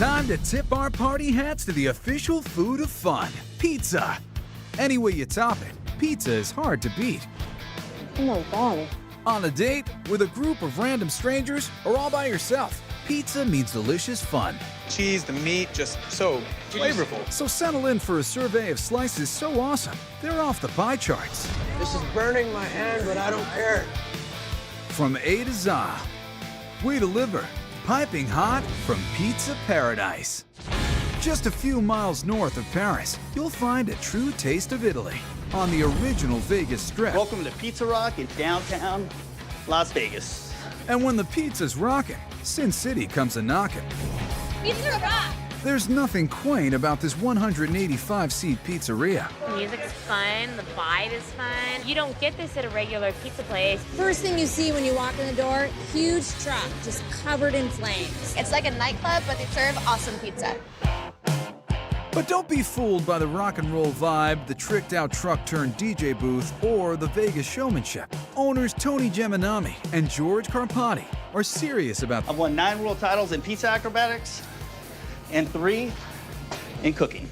Time to tip our party hats to the official food of fun, pizza. Any way you top it, pizza is hard to beat. Oh my God. On a date, with a group of random strangers, or all by yourself, pizza means delicious fun. Cheese, the meat, just so flavorful. So settle in for a survey of slices so awesome, they're off the pie charts. This is burning my hand, but I don't care. From A to Z, we deliver piping hot from Pizza Paradise. Just a few miles north of Paris, you'll find a true taste of Italy on the original Vegas Strip. Welcome to Pizza Rock in downtown Las Vegas. And when the pizza's rockin', Sin City comes a knockin'. Pizza Rock! There's nothing quaint about this 185-seat pizzeria. The music's fun, the vibe is fun. You don't get this at a regular pizza place. First thing you see when you walk in the door, huge truck just covered in flames. It's like a nightclub, but they serve awesome pizza. But don't be fooled by the rock and roll vibe, the tricked-out truck-turned-DJ booth, or the Vegas showmanship. Owners Tony Geminami and George Carpati are serious about I've won 9 world titles in pizza acrobatics and 3 in cooking.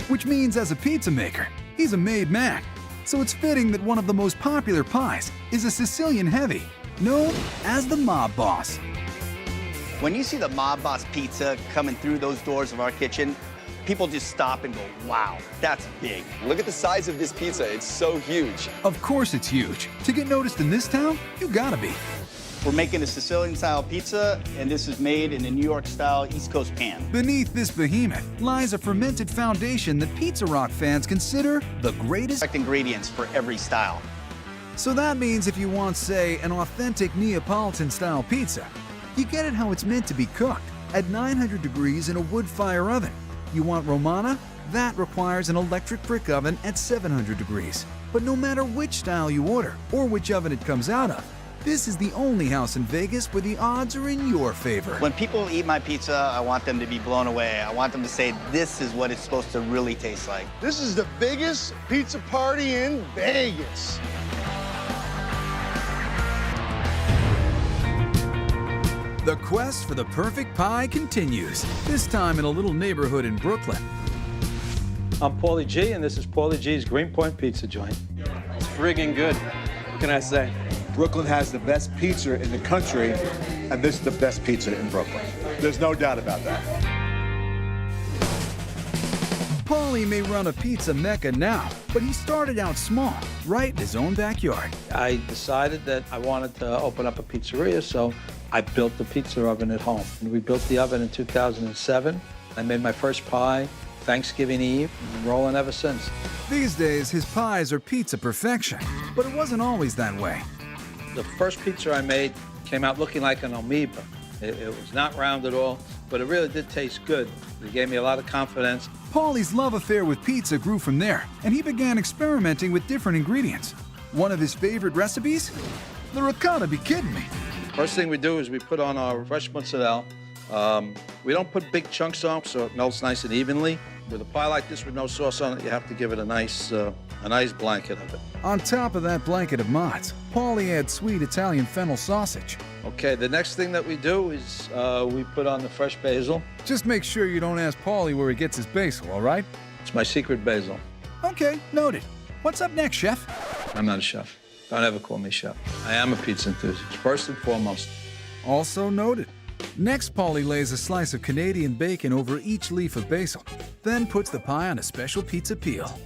which means as a pizza maker, he's a made man. So it's fitting that one of the most popular pies is a Sicilian heavy, known as the Mob Boss. When you see the Mob Boss pizza coming through those doors of our kitchen, people just stop and go, wow, that's big. Look at the size of this pizza. It's so huge. Of course it's huge. To get noticed in this town, you gotta be. We're making a Sicilian-style pizza, and this is made in a New York-style East Coast pan. Beneath this behemoth lies a fermented foundation that Pizza Rock fans consider the greatest. Correct ingredients for every style. So that means if you want, say, an authentic Neapolitan-style pizza, you get it how it's meant to be cooked, at 900 degrees in a wood fire oven. You want Romana? That requires an electric brick oven at 700 degrees. But no matter which style you order, or which oven it comes out of, this is the only house in Vegas where the odds are in your favor. When people eat my pizza, I want them to be blown away. I want them to say, this is what it's supposed to really taste like. This is the biggest pizza party in Vegas. The quest for the perfect pie continues, this time in a little neighborhood in Brooklyn. I'm Paulie G, and this is Paulie G's Greenpoint Pizza Joint. It's friggin' good. What can I say? Brooklyn has the best pizza in the country, and this is the best pizza in Brooklyn. There's no doubt about that. Paulie may run a pizza mecca now, but he started out small, right in his own backyard. I decided that I wanted to open up a pizzeria, so I built the pizza oven at home. And we built the oven in 2007. I made my first pie Thanksgiving Eve, and rolling ever since. These days, his pies are pizza perfection, but it wasn't always that way. The first pizza I made came out looking like an amoeba. It was not round at all, but it really did taste good. It gave me a lot of confidence. Paulie's love affair with pizza grew from there, and he began experimenting with different ingredients. One of his favorite recipes? The ricotta, be kidding me. First thing we do is we put on our fresh mozzarella. We don't put big chunks on so it melts nice and evenly. With a pie like this with no sauce on it, you have to give it a nice blanket of it. On top of that blanket of mods, Paulie adds sweet Italian fennel sausage. Okay, the next thing that we do is we put on the fresh basil. Just make sure you don't ask Paulie where he gets his basil, all right? It's my secret basil. Okay, noted. What's up next, chef? I'm not a chef. Don't ever call me chef. I am a pizza enthusiast, first and foremost. Also noted. Next, Paulie lays a slice of Canadian bacon over each leaf of basil, then puts the pie on a special pizza peel.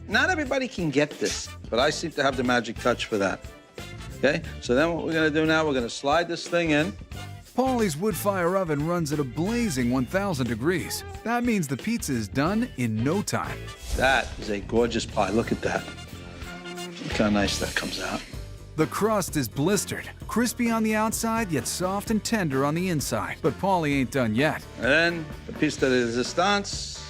Not everybody can get this, but I seem to have the magic touch for that. Okay, so then what we're gonna do now, we're gonna slide this thing in. Paulie's wood fire oven runs at a blazing 1,000 degrees. That means the pizza is done in no time. That is a gorgeous pie, look at that. Look how nice that comes out. The crust is blistered, crispy on the outside, yet soft and tender on the inside. But Paulie ain't done yet. And then the piece de resistance,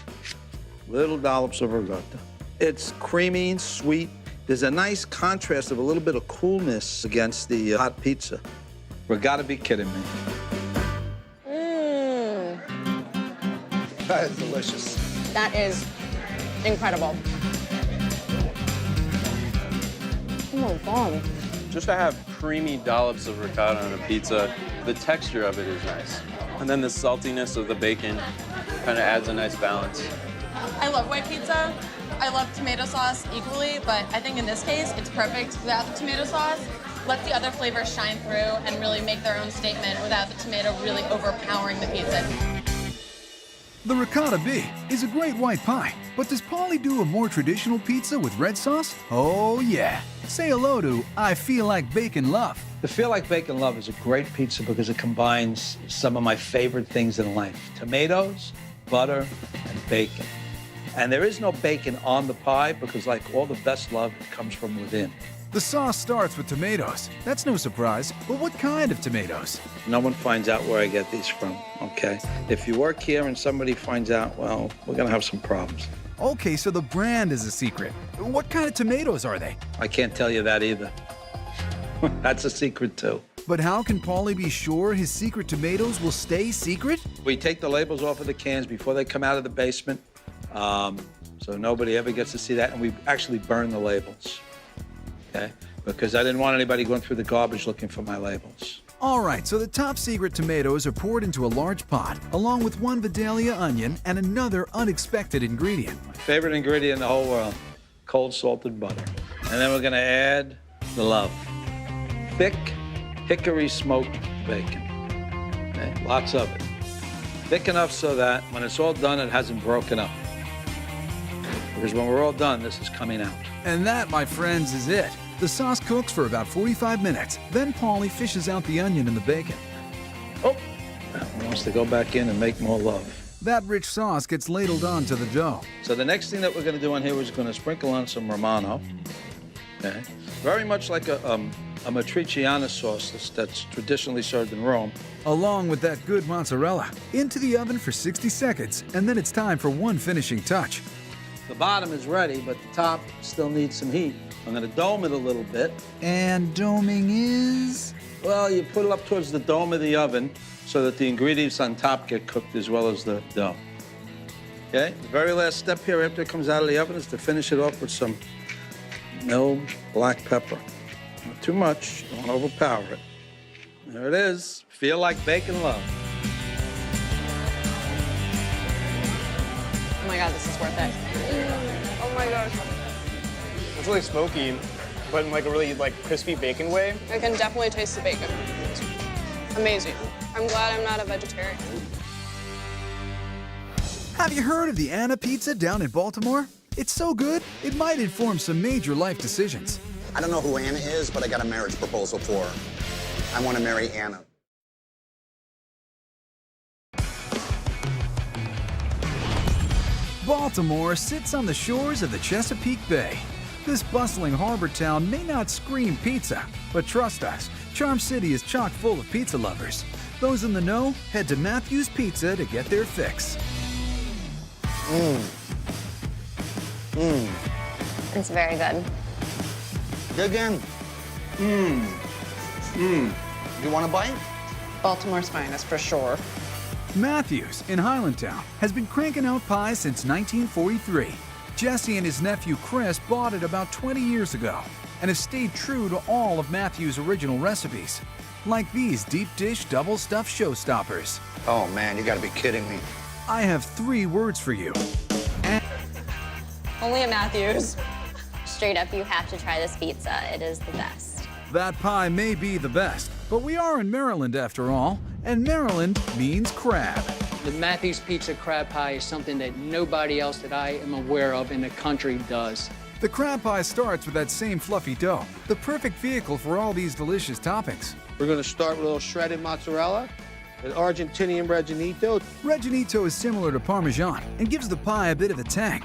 little dollops of ricotta. It's creamy and sweet. There's a nice contrast of a little bit of coolness against the hot pizza. You gotta be kidding me. That is delicious. That is incredible. Oh my God. Just to have creamy dollops of ricotta on a pizza, the texture of it is nice. And then the saltiness of the bacon kind of adds a nice balance. I love white pizza. I love tomato sauce equally, but I think in this case, it's perfect without the tomato sauce. Let the other flavors shine through and really make their own statement without the tomato really overpowering the pizza. The ricotta bee is a great white pie, but does Paulie do a more traditional pizza with red sauce? Oh yeah. Say hello to I Feel Like Bacon Love. The Feel Like Bacon Love is a great pizza because it combines some of my favorite things in life. Tomatoes, butter, and bacon. And there is no bacon on the pie because like all the best love, it comes from within. The sauce starts with tomatoes. That's no surprise, but what kind of tomatoes? No one finds out where I get these from, okay? If you work here and somebody finds out, well, we're gonna have some problems. Okay, so the brand is a secret. What kind of tomatoes are they? I can't tell you that either. That's a secret too. But how can Paulie be sure his secret tomatoes will stay secret? We take the labels off of the cans before they come out of the basement, so nobody ever gets to see that, and we actually burn the labels, okay? Because I didn't want anybody going through the garbage looking for my labels. All right, so the top secret tomatoes are poured into a large pot, along with 1 Vidalia onion and another unexpected ingredient. My favorite ingredient in the whole world, cold salted butter. And then we're gonna add the love. Thick hickory smoked bacon, okay? Lots of it. Thick enough so that when it's all done, it hasn't broken up. Because when we're all done, this is coming out. And that, my friends, is it. The sauce cooks for about 45 minutes. Then Paulie fishes out the onion and the bacon. Oh, that one wants to go back in and make more love. That rich sauce gets ladled onto the dough. So the next thing that we're gonna do on here is gonna sprinkle on some Romano, okay? Very much like a matriciana sauce that's traditionally served in Rome. Along with that good mozzarella. Into the oven for 60 seconds, and then it's time for one finishing touch. The bottom is ready, but the top still needs some heat. I'm gonna dome it a little bit. And doming is? Well, you put it up towards the dome of the oven so that the ingredients on top get cooked as well as the dough. Okay, the very last step here after it comes out of the oven is to finish it off with some milled black pepper. Not too much, don't overpower it. There it is, Feel Like Bacon Love. Oh my God, this is worth it. Oh my gosh. It's really smoky, but in like a really crispy bacon way. I can definitely taste the bacon. It's amazing. I'm glad I'm not a vegetarian. Have you heard of the Anna Pizza down in Baltimore? It's so good, it might inform some major life decisions. I don't know who Anna is, but I got a marriage proposal for her. I want to marry Anna. Baltimore sits on the shores of the Chesapeake Bay. This bustling harbor town may not scream pizza, but trust us, Charm City is chock full of pizza lovers. Those in the know, head to Matthew's Pizza to get their fix. It's very good. Dig in. You want a bite? Baltimore's finest for sure. Matthew's in Highlandtown has been cranking out pies since 1943. Jesse and his nephew Chris bought it about 20 years ago and have stayed true to all of Matthew's original recipes, like these deep dish double stuffed showstoppers. Oh man, you gotta be kidding me. I have 3 words for you. Only at Matthew's. Straight up, you have to try this pizza. It is the best. That pie may be the best, but we are in Maryland after all, and Maryland means crab. The Matthew's Pizza crab pie is something that nobody else that I am aware of in the country does. The crab pie starts with that same fluffy dough, the perfect vehicle for all these delicious toppings. We're gonna start with a little shredded mozzarella, an Argentinian Reginito. Reginito is similar to Parmesan and gives the pie a bit of a tang.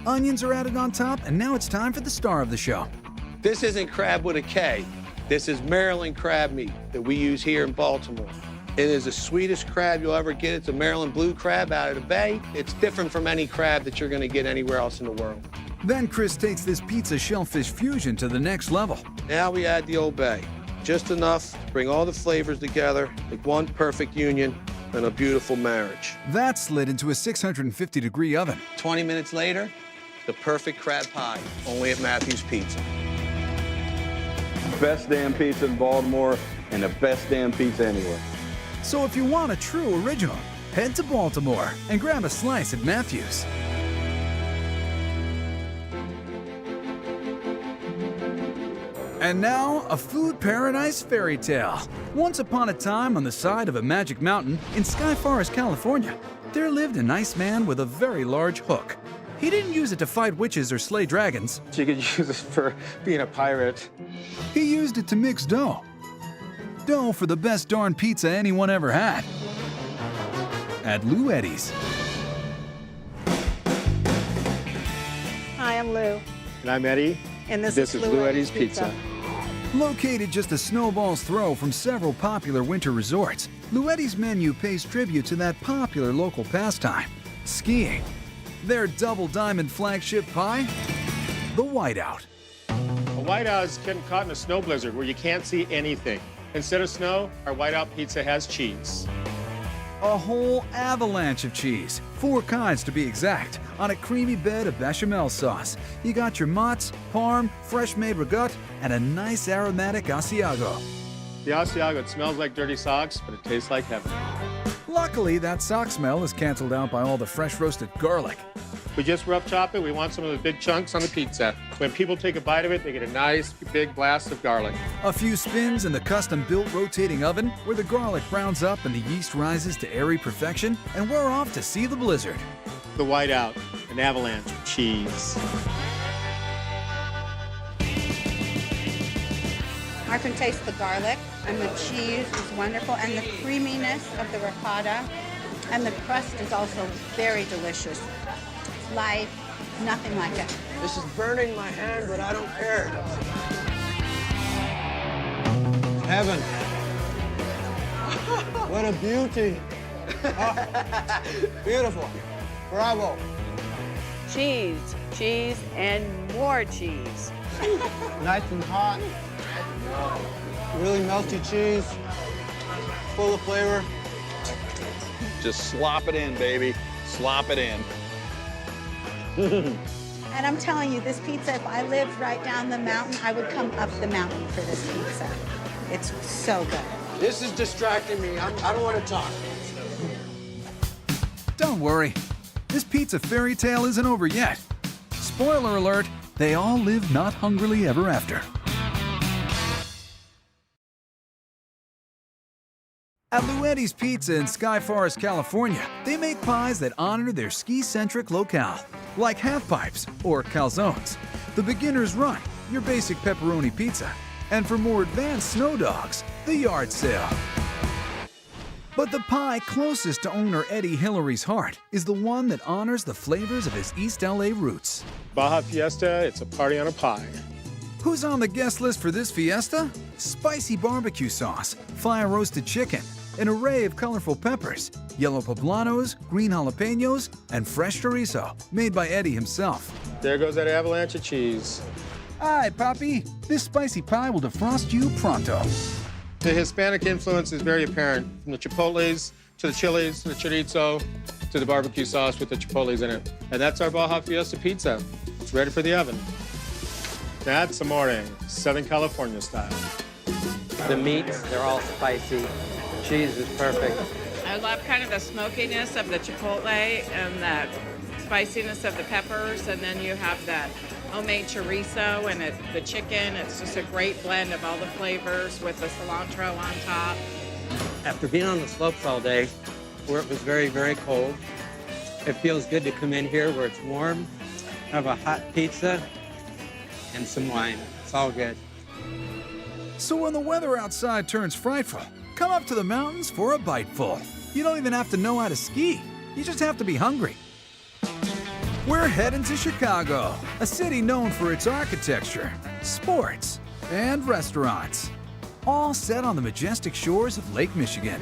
Onions are added on top, and now it's time for the star of the show. This isn't crab with a K. This is Maryland crab meat that we use here in Baltimore. It is the sweetest crab you'll ever get. It's a Maryland blue crab out of the bay. It's different from any crab that you're gonna get anywhere else in the world. Then Chris takes this pizza shellfish fusion to the next level. Now we add the Old Bay. Just enough to bring all the flavors together, like one perfect union and a beautiful marriage. That's slid into a 650-degree oven. 20 minutes later, the perfect crab pie, only at Matthew's Pizza. Best damn pizza in Baltimore and the best damn pizza anywhere. So if you want a true original, head to Baltimore and grab a slice at Matthew's. And now, a food paradise fairy tale. Once upon a time on the side of a magic mountain in Sky Forest, California, there lived a nice man with a very large hook. He didn't use it to fight witches or slay dragons. You could use it for being a pirate. He used it to mix dough. Dough for the best darn pizza anyone ever had. At LouEddie's. Hi, I'm Lou, And I'm Eddie. and this This is is LouEddie's Pizza. Located just a snowball's throw from several popular winter resorts, LouEddie's menu pays tribute to that popular local pastime, skiing. Their double diamond flagship pie, the Whiteout. A whiteout is getting caught in a snow blizzard where you can't see anything. Instead of snow, our whiteout pizza has cheese. A whole avalanche of cheese, 4 kinds to be exact, on a creamy bed of bechamel sauce. You got your mozz, parm, fresh-made ragout, and a nice aromatic Asiago. The Asiago, it smells like dirty socks, but it tastes like heaven. Luckily, that sock smell is canceled out by all the fresh roasted garlic. We just rough chop it. We want some of the big chunks on the pizza. When people take a bite of it, they get a nice big blast of garlic. A few spins in the custom-built rotating oven where the garlic browns up and the yeast rises to airy perfection, and we're off to see the blizzard. The whiteout, an avalanche of cheese. I can taste the garlic, and the cheese is wonderful, and the creaminess of the ricotta, and the crust is also very delicious. It's light, nothing like it. This is burning my hand, but I don't care. Heaven. What a beauty. Oh, beautiful. Bravo. Cheese, cheese, and more cheese. Nice and hot. Really melty cheese. Full of flavor. Just slop it in, baby. Slop it in. And I'm telling you, this pizza, if I lived right down the mountain, I would come up the mountain for this pizza. It's so good. This is distracting me. I don't want to talk. Don't worry, this pizza fairy tale isn't over yet. Spoiler alert, they all live not hungrily ever after. At LouEddie's Pizza in Sky Forest, California, they make pies that honor their ski-centric locale, like half-pipes or calzones, the beginner's run, your basic pepperoni pizza, and for more advanced snow dogs, the yard sale. But the pie closest to owner Eddie Hillary's heart is the one that honors the flavors of his East LA roots. Baja Fiesta, it's a party on a pie. Who's on the guest list for this fiesta? Spicy barbecue sauce, fire-roasted chicken, an array of colorful peppers, yellow poblanos, green jalapenos, and fresh chorizo, made by Eddie himself. There goes that avalanche of cheese. Aye, Papi, this spicy pie will defrost you pronto. The Hispanic influence is very apparent, from the chipotles to the chilies to the chorizo to the barbecue sauce with the chipotles in it. And that's our Baja Fiesta pizza. It's ready for the oven. That's amore, Southern California style. The meats, they're all spicy. Cheese is perfect. I love kind of the smokiness of the chipotle and that spiciness of the peppers, and then you have that homemade chorizo and the chicken. It's just a great blend of all the flavors with the cilantro on top. After being on the slopes all day, where it was very, very cold, it feels good to come in here where it's warm, have a hot pizza, and some wine. It's all good. So when the weather outside turns frightful, come up to the mountains for a biteful. You don't even have to know how to ski. You just have to be hungry. We're heading to Chicago, a city known for its architecture, sports, and restaurants, all set on the majestic shores of Lake Michigan.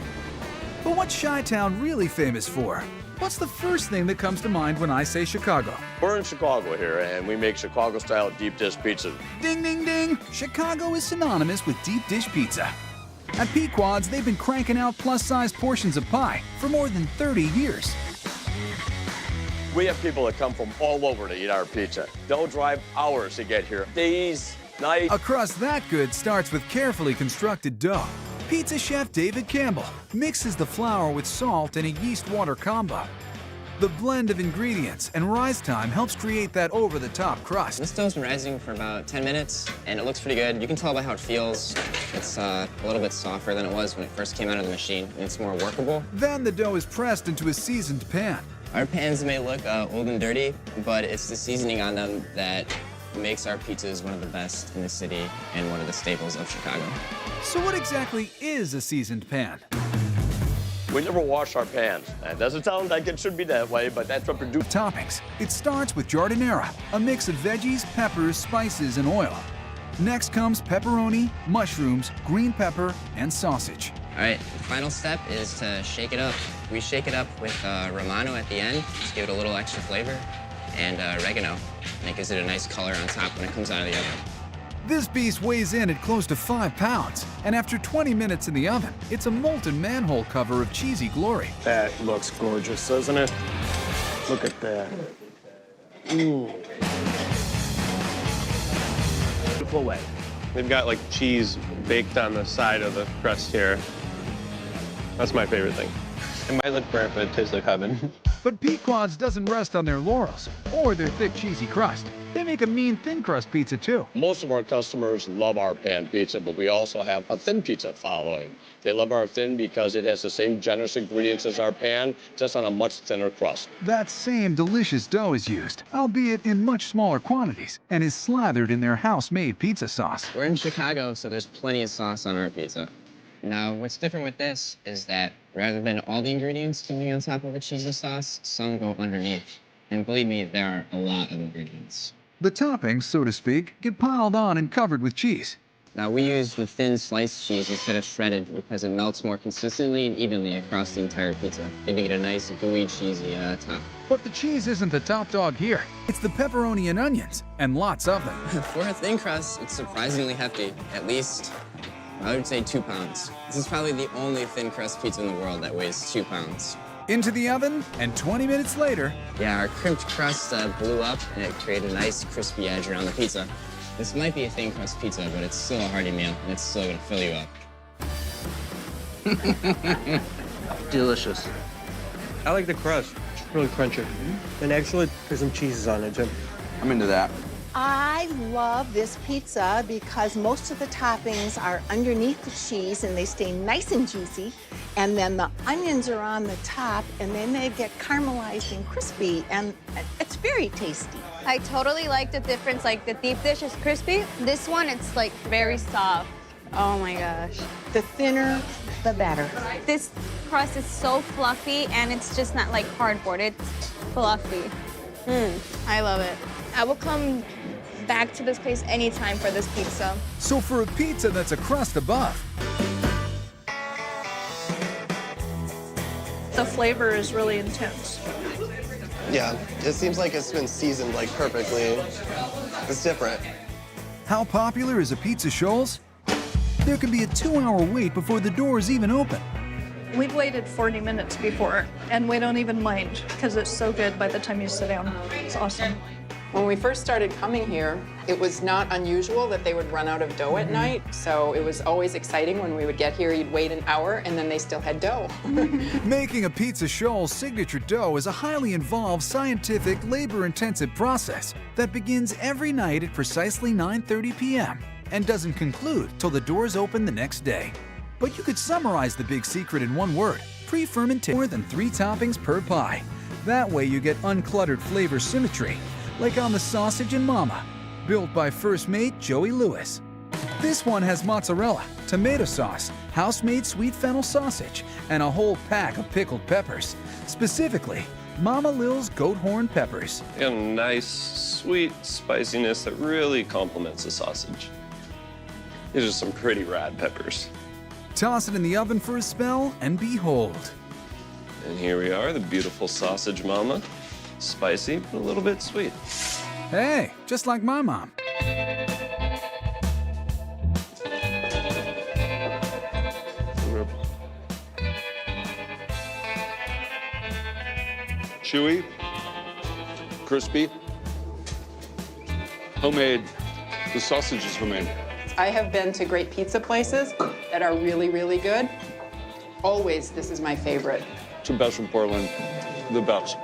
But what's Chi-Town really famous for? What's the first thing that comes to mind when I say Chicago? We're in Chicago here, and we make Chicago-style deep dish pizza. Ding, ding, ding! Chicago is synonymous with deep dish pizza. At Pequod's, they've been cranking out plus-sized portions of pie for more than 30 years. We have people that come from all over to eat our pizza. They'll drive hours to get here. Days, nights. A crust that good starts with carefully constructed dough. Pizza chef David Campbell mixes the flour with salt in a yeast-water combo. The blend of ingredients and rise time helps create that over-the-top crust. This dough's been rising for about 10 minutes, and it looks pretty good. You can tell by how it feels. It's a little bit softer than it was when it first came out of the machine, and it's more workable. Then the dough is pressed into a seasoned pan. Our pans may look old and dirty, but it's the seasoning on them that makes our pizzas one of the best in the city and one of the staples of Chicago. So what exactly is a seasoned pan? We never wash our pans. That doesn't sound like it should be that way, but that's what produces. Toppings. It starts with giardiniera, a mix of veggies, peppers, spices, and oil. Next comes pepperoni, mushrooms, green pepper, and sausage. All right, the final step is to shake it up. We shake it up with Romano at the end to give it a little extra flavor, and oregano. And it gives it a nice color on top when it comes out of the oven. This beast weighs in at close to 5 pounds, and after 20 minutes in the oven, it's a molten manhole cover of cheesy glory. That looks gorgeous, doesn't it? Look at that. Ooh. Beautiful way. They've got like cheese baked on the side of the crust here. That's my favorite thing. It might look burnt, but it tastes like heaven. But Pequod's doesn't rest on their laurels or their thick, cheesy crust. They make a mean thin crust pizza too. Most of our customers love our pan pizza, but we also have a thin pizza following. They love our thin because it has the same generous ingredients as our pan, just on a much thinner crust. That same delicious dough is used, albeit in much smaller quantities, and is slathered in their house-made pizza sauce. We're in Chicago, so there's plenty of sauce on our pizza. Now, what's different with this is that rather than all the ingredients going on top of a cheesy sauce, some go underneath. And believe me, there are a lot of ingredients. The toppings, so to speak, get piled on and covered with cheese. Now, we use the thin sliced cheese instead of shredded because it melts more consistently and evenly across the entire pizza, giving it a nice, gooey, cheesy top. But the cheese isn't the top dog here. It's the pepperoni and onions, and lots of them. For a thin crust, it's surprisingly hefty, at least, I would say 2 pounds. This is probably the only thin crust pizza in the world that weighs 2 pounds. Into the oven, and 20 minutes later... Yeah, our crimped crust blew up, and it created a nice crispy edge around the pizza. This might be a thin crust pizza, but it's still a hearty meal, and it's still gonna fill you up. Delicious. I like the crust. It's really crunchy. And actually, there's some cheeses on it, too. I'm into that. I love this pizza because most of the toppings are underneath the cheese and they stay nice and juicy. And then the onions are on the top and then they get caramelized and crispy and it's very tasty. I totally like the difference. Like the deep dish is crispy. This one, it's like very soft. Oh my gosh. The thinner, the better. This crust is so fluffy and it's just not like cardboard. It's fluffy. I love it. I will come back to this place anytime for this pizza. So for a pizza that's a crust above, the flavor is really intense. Yeah, it seems like it's been seasoned like perfectly. It's different. how popular is a Pizza Shoals? There can be a 2-hour wait before the doors even open. We've waited 40 minutes before, and we don't even mind because it's so good by the time you sit down. It's awesome. When we first started coming here, it was not unusual that they would run out of dough at night. So it was always exciting when we would get here, you'd wait an hour, and then they still had dough. Making a Pizza Shoals signature dough is a highly involved, scientific, labor-intensive process that begins every night at precisely 9:30 p.m. and doesn't conclude till the doors open the next day. But you could summarize the big secret in one word: pre-fermentation. More than 3 toppings per pie. That way you get uncluttered flavor symmetry, like on the sausage and mama, built by first mate Joey Lewis. This one has mozzarella, tomato sauce, house-made sweet fennel sausage, and a whole pack of pickled peppers, specifically Mama Lil's goat horn peppers. A nice, sweet spiciness that really complements the sausage. These are some pretty rad peppers. Toss it in the oven for a spell, and behold. And here we are, the beautiful sausage mama. Spicy, but a little bit sweet. Hey, just like my mom. Chewy, crispy, homemade. The sausage is homemade. I have been to great pizza places that are really, really good. Always, this is my favorite. It's the best from Portland. The best.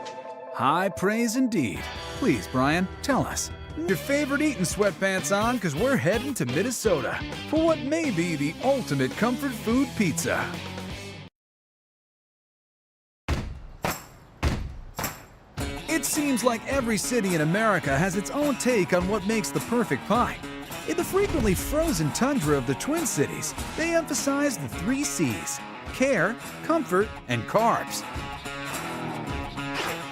High praise indeed. Please, Brian, tell us your favorite eating sweatpants on, because we're heading to Minnesota for what may be the ultimate comfort food pizza. It seems like every city in America has its own take on what makes the perfect pie. In the frequently frozen tundra of the Twin Cities, they emphasize the 3 C's: care, comfort, and carbs.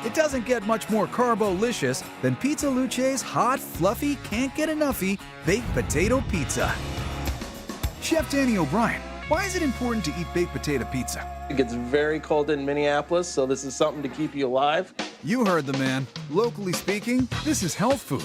It doesn't get much more carbo-licious than Pizza Lucé's hot, fluffy, can't-get-enoughy baked potato pizza. Chef Danny O'Brien, why is it important to eat baked potato pizza? It gets very cold in Minneapolis, so this is something to keep you alive. You heard the man. Locally speaking, this is health food.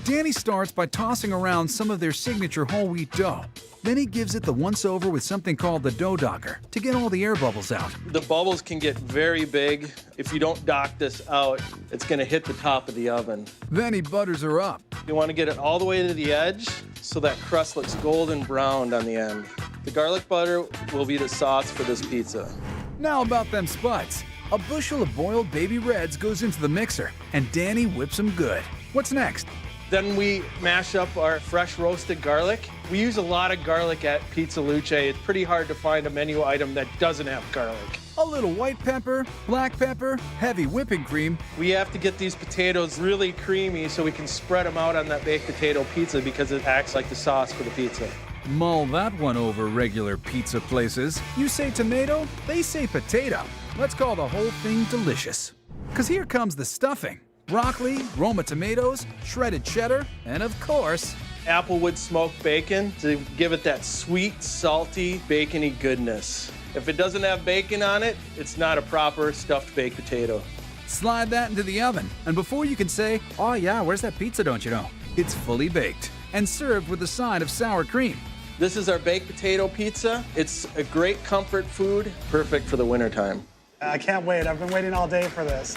Danny starts by tossing around some of their signature whole wheat dough. Then he gives it the once-over with something called the dough docker to get all the air bubbles out. The bubbles can get very big. If you don't dock this out, it's gonna hit the top of the oven. Then he butters her up. You wanna get it all the way to the edge so that crust looks golden browned on the end. The garlic butter will be the sauce for this pizza. Now about them spuds. A bushel of boiled baby reds goes into the mixer, and Danny whips them good. What's next? Then we mash up our fresh roasted garlic. We use a lot of garlic at Pizza Lucé. It's pretty hard to find a menu item that doesn't have garlic. A little white pepper, black pepper, heavy whipping cream. We have to get these potatoes really creamy so we can spread them out on that baked potato pizza because it acts like the sauce for the pizza. Mull that one over, regular pizza places. You say tomato, they say potato. Let's call the whole thing delicious. 'Cause here comes the stuffing. Broccoli, Roma tomatoes, shredded cheddar, and of course, applewood smoked bacon to give it that sweet, salty, bacony goodness. If it doesn't have bacon on it, it's not a proper stuffed baked potato. Slide that into the oven, and before you can say, "Oh yeah, where's that pizza, don't you know?" It's fully baked and served with a side of sour cream. This is our baked potato pizza. It's a great comfort food, perfect for the wintertime. I can't wait. I've been waiting all day for this.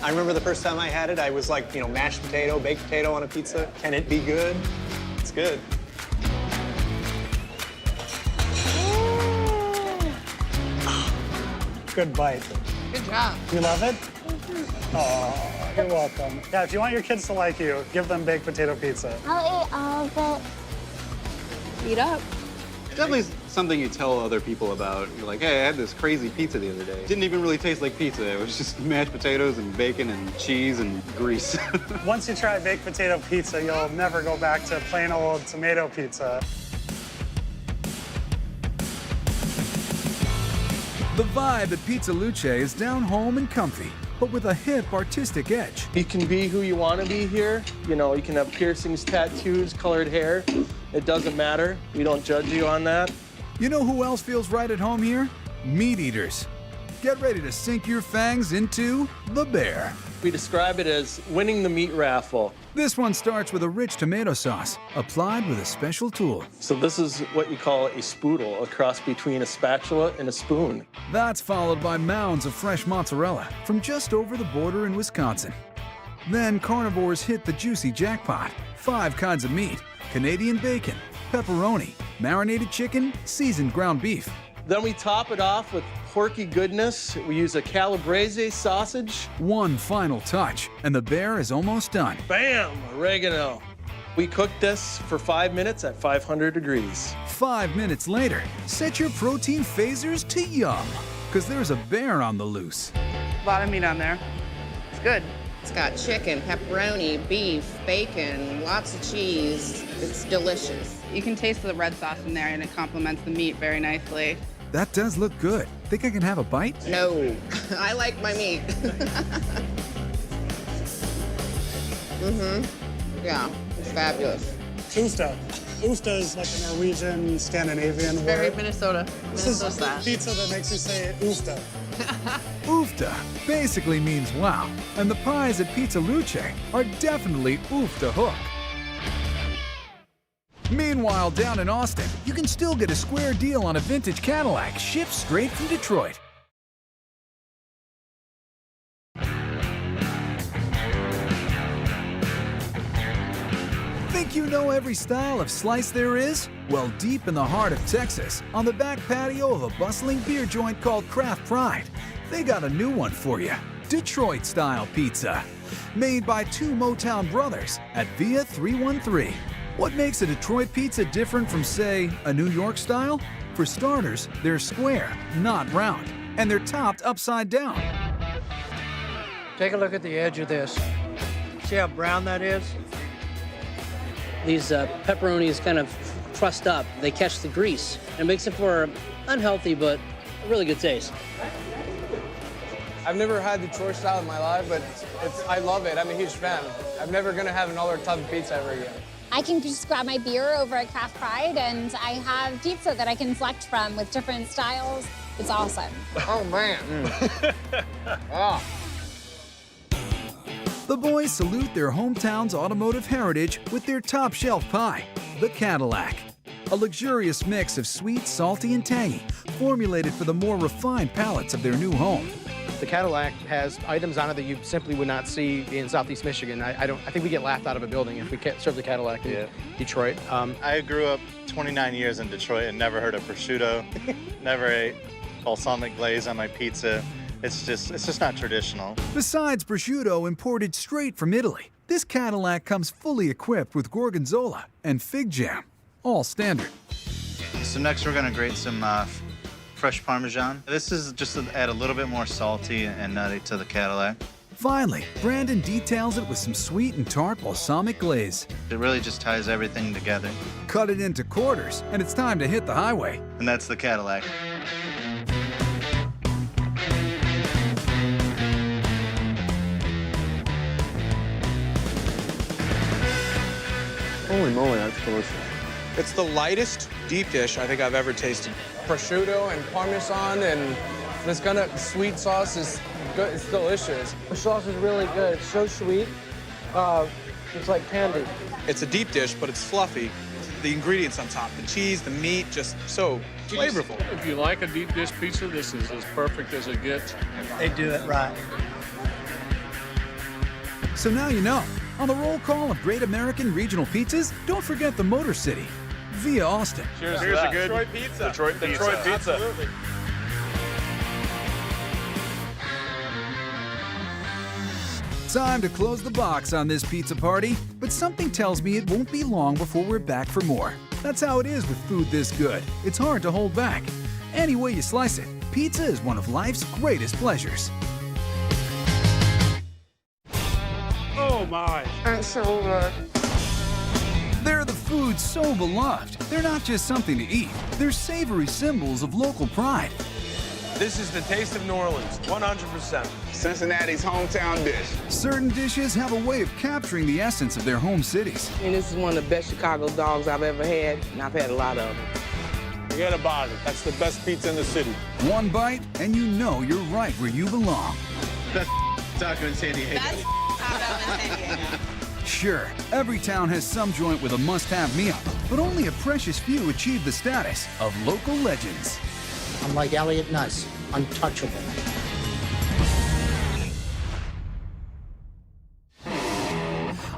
I remember the first time I had it, I was like, mashed potato, baked potato on a pizza. Can it be good? It's good. Good bite. Good job. You love it? Oh, you're welcome. Yeah, if you want your kids to like you, give them baked potato pizza. I'll eat all of it. Eat up. Definitely something you tell other people about. You're like, hey, I had this crazy pizza the other day. It didn't even really taste like pizza. It was just mashed potatoes and bacon and cheese and grease. Once you try baked potato pizza, you'll never go back to plain old tomato pizza. The vibe at Pizza Lucé is down home and comfy, but with a hip artistic edge. You can be who you want to be here. You can have piercings, tattoos, colored hair. It doesn't matter. We don't judge you on that. You know who else feels right at home here? Meat eaters. Get ready to sink your fangs into the bear. We describe it as winning the meat raffle. This one starts with a rich tomato sauce, applied with a special tool. So this is what you call a spoodle, a cross between a spatula and a spoon. That's followed by mounds of fresh mozzarella from just over the border in Wisconsin. Then carnivores hit the juicy jackpot. 5 kinds of meat, Canadian bacon, pepperoni, marinated chicken, seasoned ground beef. Then we top it off with porky goodness. We use a calabrese sausage. One final touch, and the bear is almost done. Bam! Oregano. We cook this for 5 minutes at 500 degrees. 5 minutes later, set your protein phasers to yum, because there's a bear on the loose. A lot of meat on there. It's good. It's got chicken, pepperoni, beef, bacon, lots of cheese. It's delicious. You can taste the red sauce in there, and it complements the meat very nicely. That does look good. Think I can have a bite? No, I like my meat. Yeah, it's fabulous. Usta. Usta is like a Norwegian, Scandinavian word. Very Minnesota. This is pizza that makes you say Usta. Oofta basically means wow, and the pies at Pizza Lucé are definitely oof to hook. Meanwhile, down in Austin, you can still get a square deal on a vintage Cadillac shipped straight from Detroit. Think you know every style of slice there is? Well, deep in the heart of Texas, on the back patio of a bustling beer joint called Craft Pride, they got a new one for you. Detroit-style pizza. Made by two Motown brothers at Via 313. What makes a Detroit pizza different from, say, a New York style? For starters, they're square, not round, and they're topped upside down. Take a look at the edge of this. See how brown that is? These pepperonis kind of crust up. They catch the grease. It makes it for unhealthy, but a really good taste. I've never had Detroit style in my life, but I love it. I'm a huge fan. I'm never gonna have another type of pizza ever again. I can just grab my beer over at Craft Pride, and I have pizza that I can select from with different styles. It's awesome. Oh, man. Oh. The boys salute their hometown's automotive heritage with their top shelf pie, the Cadillac. A luxurious mix of sweet, salty, and tangy, formulated for the more refined palates of their new home. The Cadillac has items on it that you simply would not see in Southeast Michigan. I think we get laughed out of a building if we can't serve the Cadillac in Detroit. I grew up 29 years in Detroit and never heard of prosciutto, never ate balsamic glaze on my pizza. It's just not traditional. Besides prosciutto imported straight from Italy, this Cadillac comes fully equipped with gorgonzola and fig jam, all standard. So next we're gonna grate some fresh Parmesan. This is just to add a little bit more salty and nutty to the Cadillac. Finally, Brandon details it with some sweet and tart balsamic glaze. It really just ties everything together. Cut it into quarters, and it's time to hit the highway. And that's the Cadillac. Holy moly, that's delicious. It's the lightest deep dish I think I've ever tasted. Prosciutto and Parmesan and this kind of sweet sauce is good. It's delicious. The sauce is really good. It's so sweet. It's like candy. It's a deep dish, but it's fluffy. The ingredients on top, the cheese, the meat, just so flavorful. If you like a deep dish pizza, this is as perfect as it gets. They do it right. So now you know. On the roll call of great American regional pizzas, don't forget the Motor City, via Austin. Cheers to that. Detroit pizza. Detroit pizza. Absolutely. Time to close the box on this pizza party, but something tells me it won't be long before we're back for more. That's how it is with food this good. It's hard to hold back. Any way you slice it, pizza is one of life's greatest pleasures. Oh my. That's so good. They're the food so beloved. They're not just something to eat. They're savory symbols of local pride. This is the taste of New Orleans, 100%. Cincinnati's hometown dish. Certain dishes have a way of capturing the essence of their home cities. And this is one of the best Chicago dogs I've ever had, and I've had a lot of them. Forget about it. That's the best pizza in the city. One bite, and you know you're right where you belong. Best taco in San Diego. Sure, every town has some joint with a must-have meal, but only a precious few achieve the status of local legends. I'm like Elliot Nuss, untouchable.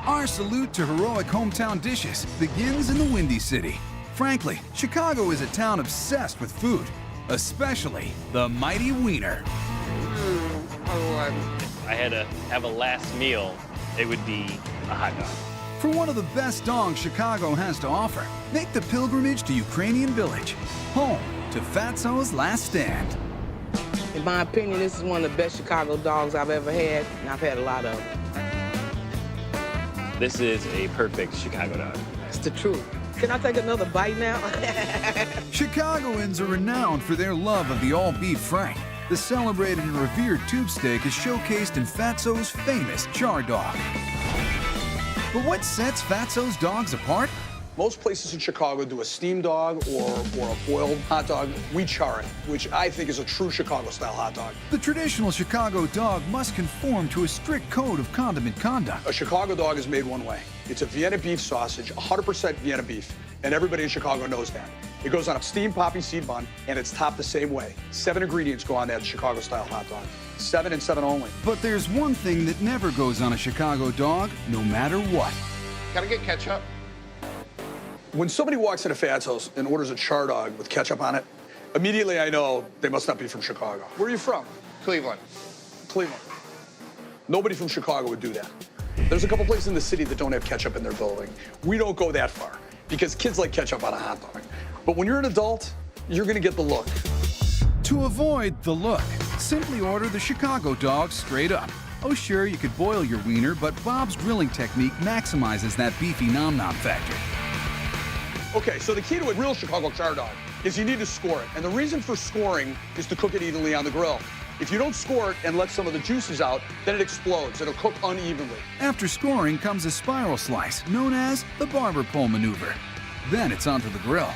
Our salute to heroic hometown dishes begins in the Windy City. Frankly, Chicago is a town obsessed with food, especially the mighty wiener. I had to have a last meal. It would be a hot dog. For one of the best dogs Chicago has to offer, make the pilgrimage to Ukrainian Village, home to Fatso's Last Stand. In my opinion, this is one of the best Chicago dogs I've ever had, and I've had a lot of them. This is a perfect Chicago dog. It's the truth. Can I take another bite now? Chicagoans are renowned for their love of the all-beef frank. The celebrated and revered tube steak is showcased in Fatso's famous char dog. But what sets Fatso's dogs apart? Most places in Chicago do a steamed dog or a boiled hot dog. We char it, which I think is a true Chicago-style hot dog. The traditional Chicago dog must conform to a strict code of condiment conduct. A Chicago dog is made one way. It's a Vienna beef sausage, 100% Vienna beef, and everybody in Chicago knows that. It goes on a steamed poppy seed bun, and it's topped the same way. 7 ingredients go on that Chicago-style hot dog. 7 and 7 only. But there's one thing that never goes on a Chicago dog, no matter what. Can I get ketchup? When somebody walks into Fatso's and orders a char dog with ketchup on it, immediately I know they must not be from Chicago. Where are you from? Cleveland. Cleveland. Nobody from Chicago would do that. There's a couple places in the city that don't have ketchup in their building. We don't go that far because kids like ketchup on a hot dog. But when you're an adult, you're gonna get the look. To avoid the look, simply order the Chicago dog straight up. Oh sure, you could boil your wiener, but Bob's grilling technique maximizes that beefy nom-nom factor. Okay, so the key to a real Chicago char dog is you need to score it. And the reason for scoring is to cook it evenly on the grill. If you don't score it and let some of the juices out, then it explodes. It'll cook unevenly. After scoring comes a spiral slice, known as the barber pole maneuver. Then it's onto the grill.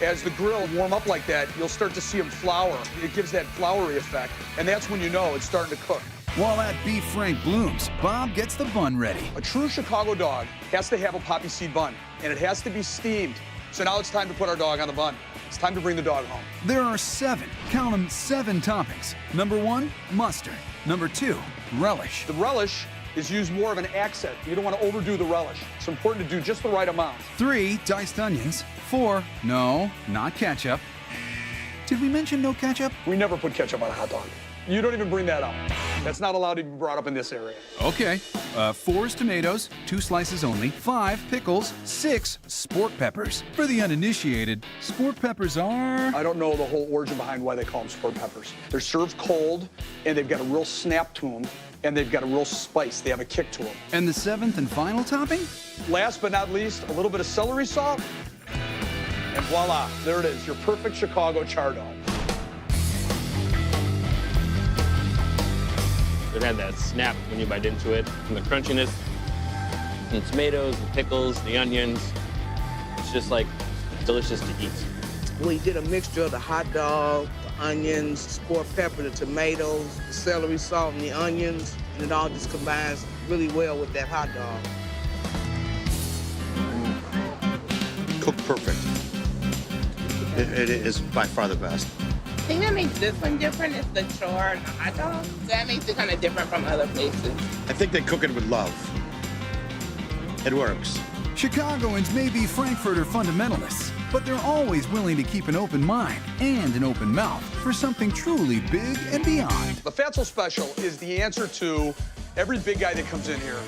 As the grill warm up like that, you'll start to see them flour. It gives that floury effect, and that's when you know it's starting to cook. While that beef frank blooms, Bob gets the bun ready. A true Chicago dog has to have a poppy seed bun, and it has to be steamed. So now it's time to put our dog on the bun. It's time to bring the dog home. There are 7, count them, 7 toppings. Number 1, mustard. Number 2, relish. The relish is used more of an accent. You don't want to overdo the relish. It's important to do just the right amount. 3, diced onions. 4, no, not ketchup. Did we mention no ketchup? We never put ketchup on a hot dog. You don't even bring that up. That's not allowed to be brought up in this area. Okay. 4 is tomatoes, 2 slices only. 5, pickles. 6, sport peppers. For the uninitiated, sport peppers are... I don't know the whole origin behind why they call them sport peppers. They're served cold, and they've got a real snap to them, and they've got a real spice. They have a kick to them. And the 7th and final topping? Last but not least, a little bit of celery salt. And voila, there it is, your perfect Chicago char dog. It had that snap when you bite into it, and the crunchiness, and the tomatoes, the pickles, the onions. It's just like delicious to eat. We did a mixture of the hot dog, the onions, sport pepper, the tomatoes, the celery salt, and the onions, and it all just combines really well with that hot dog. Cooked perfect. It is by far the best. The thing that makes this one different is the char and the hot dog. That makes it kind of different from other places. I think they cook it with love. It works. Chicagoans may be Frankfurter fundamentalists, but they're always willing to keep an open mind and an open mouth for something truly big and beyond. The Fatso Special is the answer to every big guy that comes in here.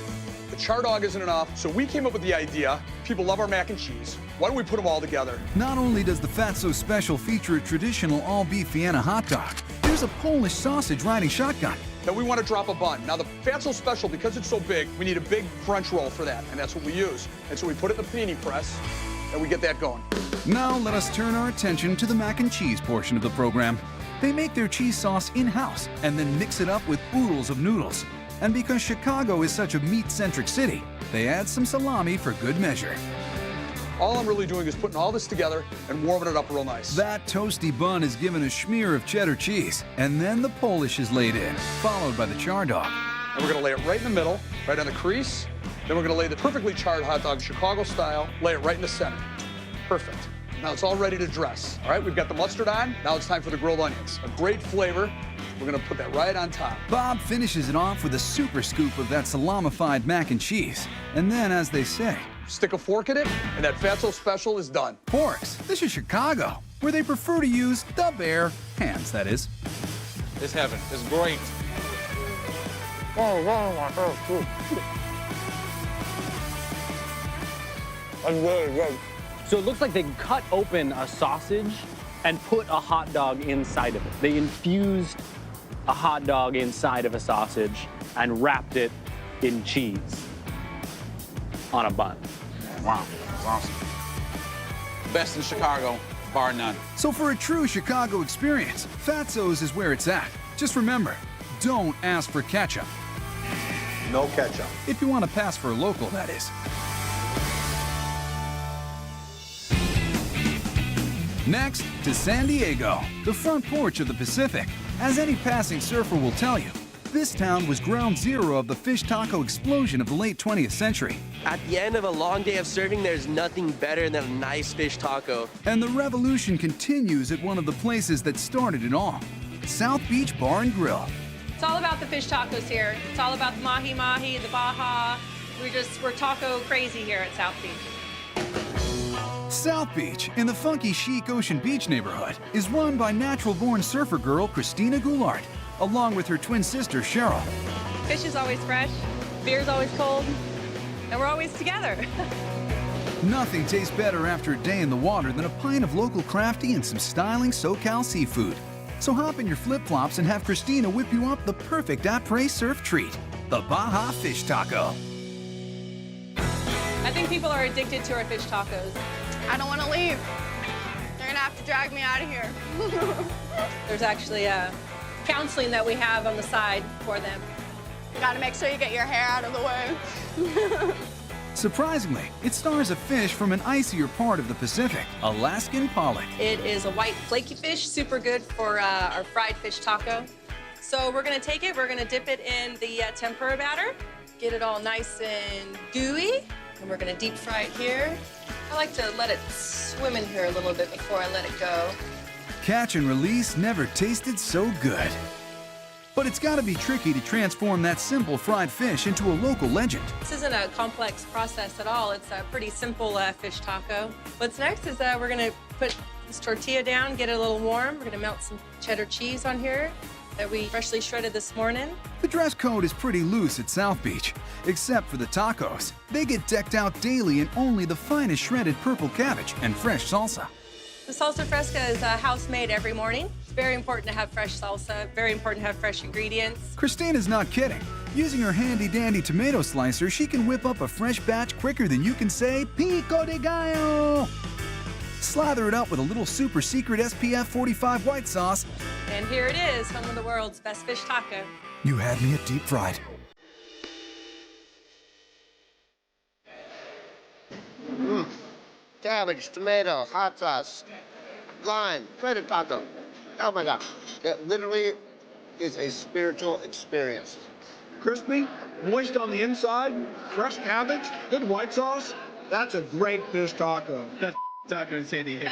The char dog isn't enough, so we came up with the idea. People love our mac and cheese. Why don't we put them all together? Not only does the Fatso Special feature a traditional all-beef Vienna hot dog, there's a Polish sausage riding shotgun. Now we want to drop a bun. Now the Fatso Special, because it's so big, we need a big French roll for that, and that's what we use. And so we put it in the panini press, and we get that going. Now let us turn our attention to the mac and cheese portion of the program. They make their cheese sauce in-house and then mix it up with oodles of noodles. And because Chicago is such a meat-centric city, they add some salami for good measure. All I'm really doing is putting all this together and warming it up real nice. That toasty bun is given a smear of cheddar cheese, and then the Polish is laid in, followed by the char dog. And we're gonna lay it right in the middle, right on the crease. Then we're gonna lay the perfectly charred hot dog Chicago style, lay it right in the center. Perfect. Now it's all ready to dress. All right, we've got the mustard on. Now it's time for the grilled onions. A great flavor. We're gonna put that right on top. Bob finishes it off with a super scoop of that salamified mac and cheese. And then, as they say, stick a fork in it, and that Fatso Special is done. Forks. This is Chicago, where they prefer to use the bare hands, that is. It's heaven. It's great. That's really good. So it looks like they cut open a sausage and put a hot dog inside of it. They infused a hot dog inside of a sausage and wrapped it in cheese on a bun. Wow, that's awesome. Best in Chicago, bar none. So for a true Chicago experience, Fatso's is where it's at. Just remember, don't ask for ketchup. No ketchup. If you want to pass for a local, that is. Next, to San Diego, the front porch of the Pacific. As any passing surfer will tell you, this town was ground zero of the fish taco explosion of the late 20th century. At the end of a long day of surfing, there's nothing better than a nice fish taco. And the revolution continues at one of the places that started it all, South Beach Bar and Grill. It's all about the fish tacos here. It's all about the mahi-mahi, the baja. We're taco crazy here at South Beach. South Beach, in the funky chic Ocean Beach neighborhood, is run by natural-born surfer girl Christina Goulart, along with her twin sister Cheryl. Fish is always fresh, beer's always cold, and we're always together. Nothing tastes better after a day in the water than a pint of local crafty and some styling SoCal seafood. So hop in your flip-flops and have Christina whip you up the perfect après surf treat, the Baja Fish Taco. I think people are addicted to our fish tacos. I don't want to leave. They're gonna have to drag me out of here. There's actually counseling that we have on the side for them. You gotta make sure you get your hair out of the way. Surprisingly, it stars a fish from an icier part of the Pacific, Alaskan pollock. It is a white flaky fish, super good for our fried fish taco. So we're gonna take it, we're gonna dip it in the tempura batter, get it all nice and gooey, and we're gonna deep fry it here. I like to let it swim in here a little bit before I let it go. Catch and release never tasted so good. But it's gotta be tricky to transform that simple fried fish into a local legend. This isn't a complex process at all. It's a pretty simple fish taco. What's next is we're gonna put this tortilla down, get it a little warm. We're gonna melt some cheddar cheese on here that we freshly shredded this morning. The dress code is pretty loose at South Beach, except for the tacos. They get decked out daily in only the finest shredded purple cabbage and fresh salsa. The salsa fresca is house-made every morning. It's very important to have fresh salsa, very important to have fresh ingredients. Christina's not kidding. Using her handy-dandy tomato slicer, she can whip up a fresh batch quicker than you can say, pico de gallo. Slather it up with a little super secret SPF 45 white sauce. And here it is, home of the world's best fish taco. You had me at deep fried. Cabbage, tomato, hot sauce, lime, shredded taco. Oh my God. It literally is a spiritual experience. Crispy, moist on the inside, fresh cabbage, good white sauce. That's a great fish taco. That's taco in San Diego.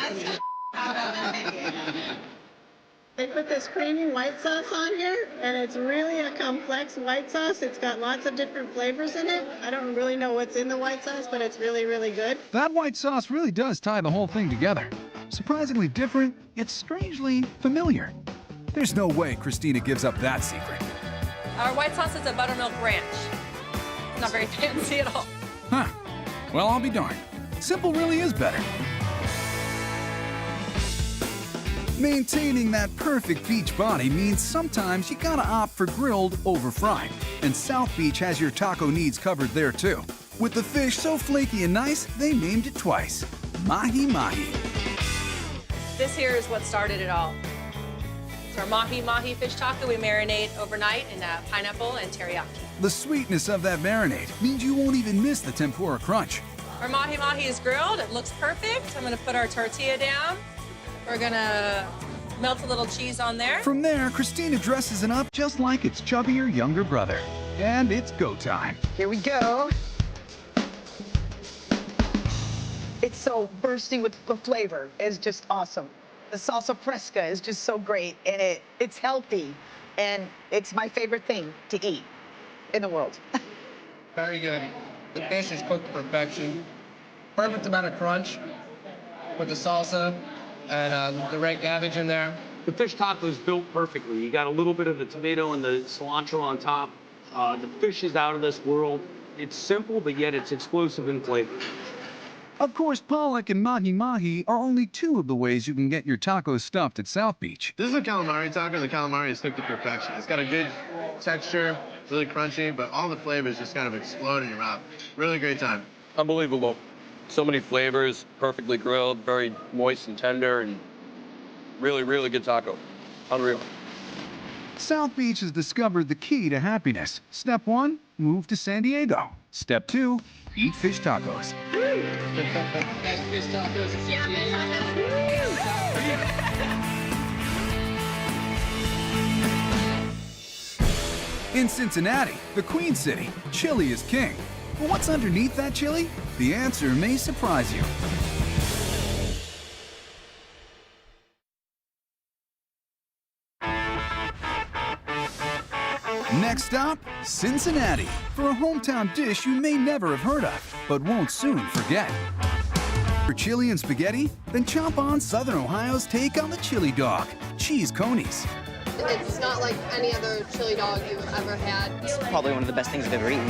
They put this creamy white sauce on here, and it's really a complex white sauce. It's got lots of different flavors in it. I don't really know what's in the white sauce, but it's really, really good. That white sauce really does tie the whole thing together. Surprisingly different, yet strangely familiar. There's no way Christina gives up that secret. Our white sauce is a buttermilk ranch. Not very fancy at all. Huh. Well, I'll be darned. Simple really is better. Maintaining that perfect beach body means sometimes you gotta opt for grilled over fried. And South Beach has your taco needs covered there too. With the fish so flaky and nice, they named it twice. Mahi Mahi. This here is what started it all. It's our mahi mahi fish taco. We marinate overnight in pineapple and teriyaki. The sweetness of that marinade means you won't even miss the tempura crunch. Our mahi mahi is grilled. It looks perfect. I'm gonna put our tortilla down. We're gonna melt a little cheese on there. From there, Christina dresses it up just like its chubbier younger brother. And it's go time. Here we go. It's so bursting with flavor. It's just awesome. The salsa fresca is just so great, and it's healthy, and it's my favorite thing to eat in the world. Very good. The fish is cooked to perfection. Perfect amount of crunch with the salsa and the red cabbage in there. The fish taco is built perfectly. You got a little bit of the tomato and the cilantro on top. The fish is out of this world. It's simple, but yet it's explosive in flavor. Of course, pollock and mahi-mahi are only two of the ways you can get your tacos stuffed at South Beach. This is a calamari taco, and the calamari is cooked to perfection. It's got a good texture, really crunchy, but all the flavors just kind of explode in your mouth. Really great time. Unbelievable. So many flavors, perfectly grilled, very moist and tender, and really, really good taco. Unreal. South Beach has discovered the key to happiness. Step 1, move to San Diego. Step 2, eat fish tacos. Best fish tacos in San Diego. In Cincinnati, the Queen City, chili is king. But what's underneath that chili? The answer may surprise you. Next stop, Cincinnati, for a hometown dish you may never have heard of, but won't soon forget. For chili and spaghetti? Then chomp on Southern Ohio's take on the chili dog, cheese conies. It's not like any other chili dog you've ever had. It's probably one of the best things I've ever eaten.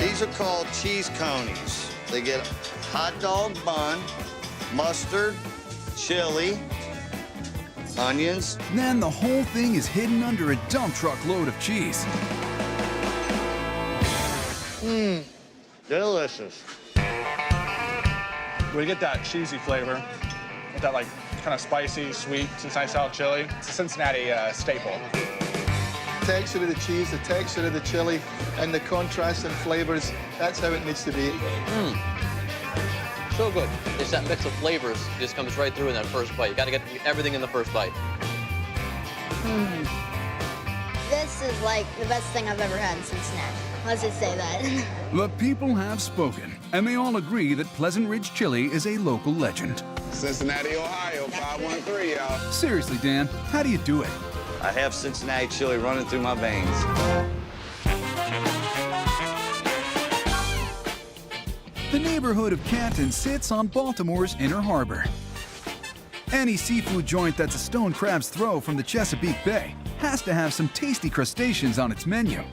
These are called cheese conies. They get hot dog bun, mustard, chili, onions. Then the whole thing is hidden under a dump truck load of cheese. Mmm, delicious. We get that cheesy flavor, with that like kind of spicy, sweet Cincinnati style chili. It's a Cincinnati staple. Texture of the cheese, the texture of the chili, and the contrast and flavors, that's how it needs to be. So good. It's that mix of flavors just comes right through in that first bite. You gotta get everything in the first bite. This is like the best thing I've ever had in Cincinnati. Let's just say that. The people have spoken, and they all agree that Pleasant Ridge Chili is a local legend. Cincinnati, Ohio, 513, y'all. Seriously, Dan, how do you do it? I have Cincinnati chili running through my veins. The neighborhood of Canton sits on Baltimore's Inner Harbor. Any seafood joint that's a stone crab's throw from the Chesapeake Bay has to have some tasty crustaceans on its menu.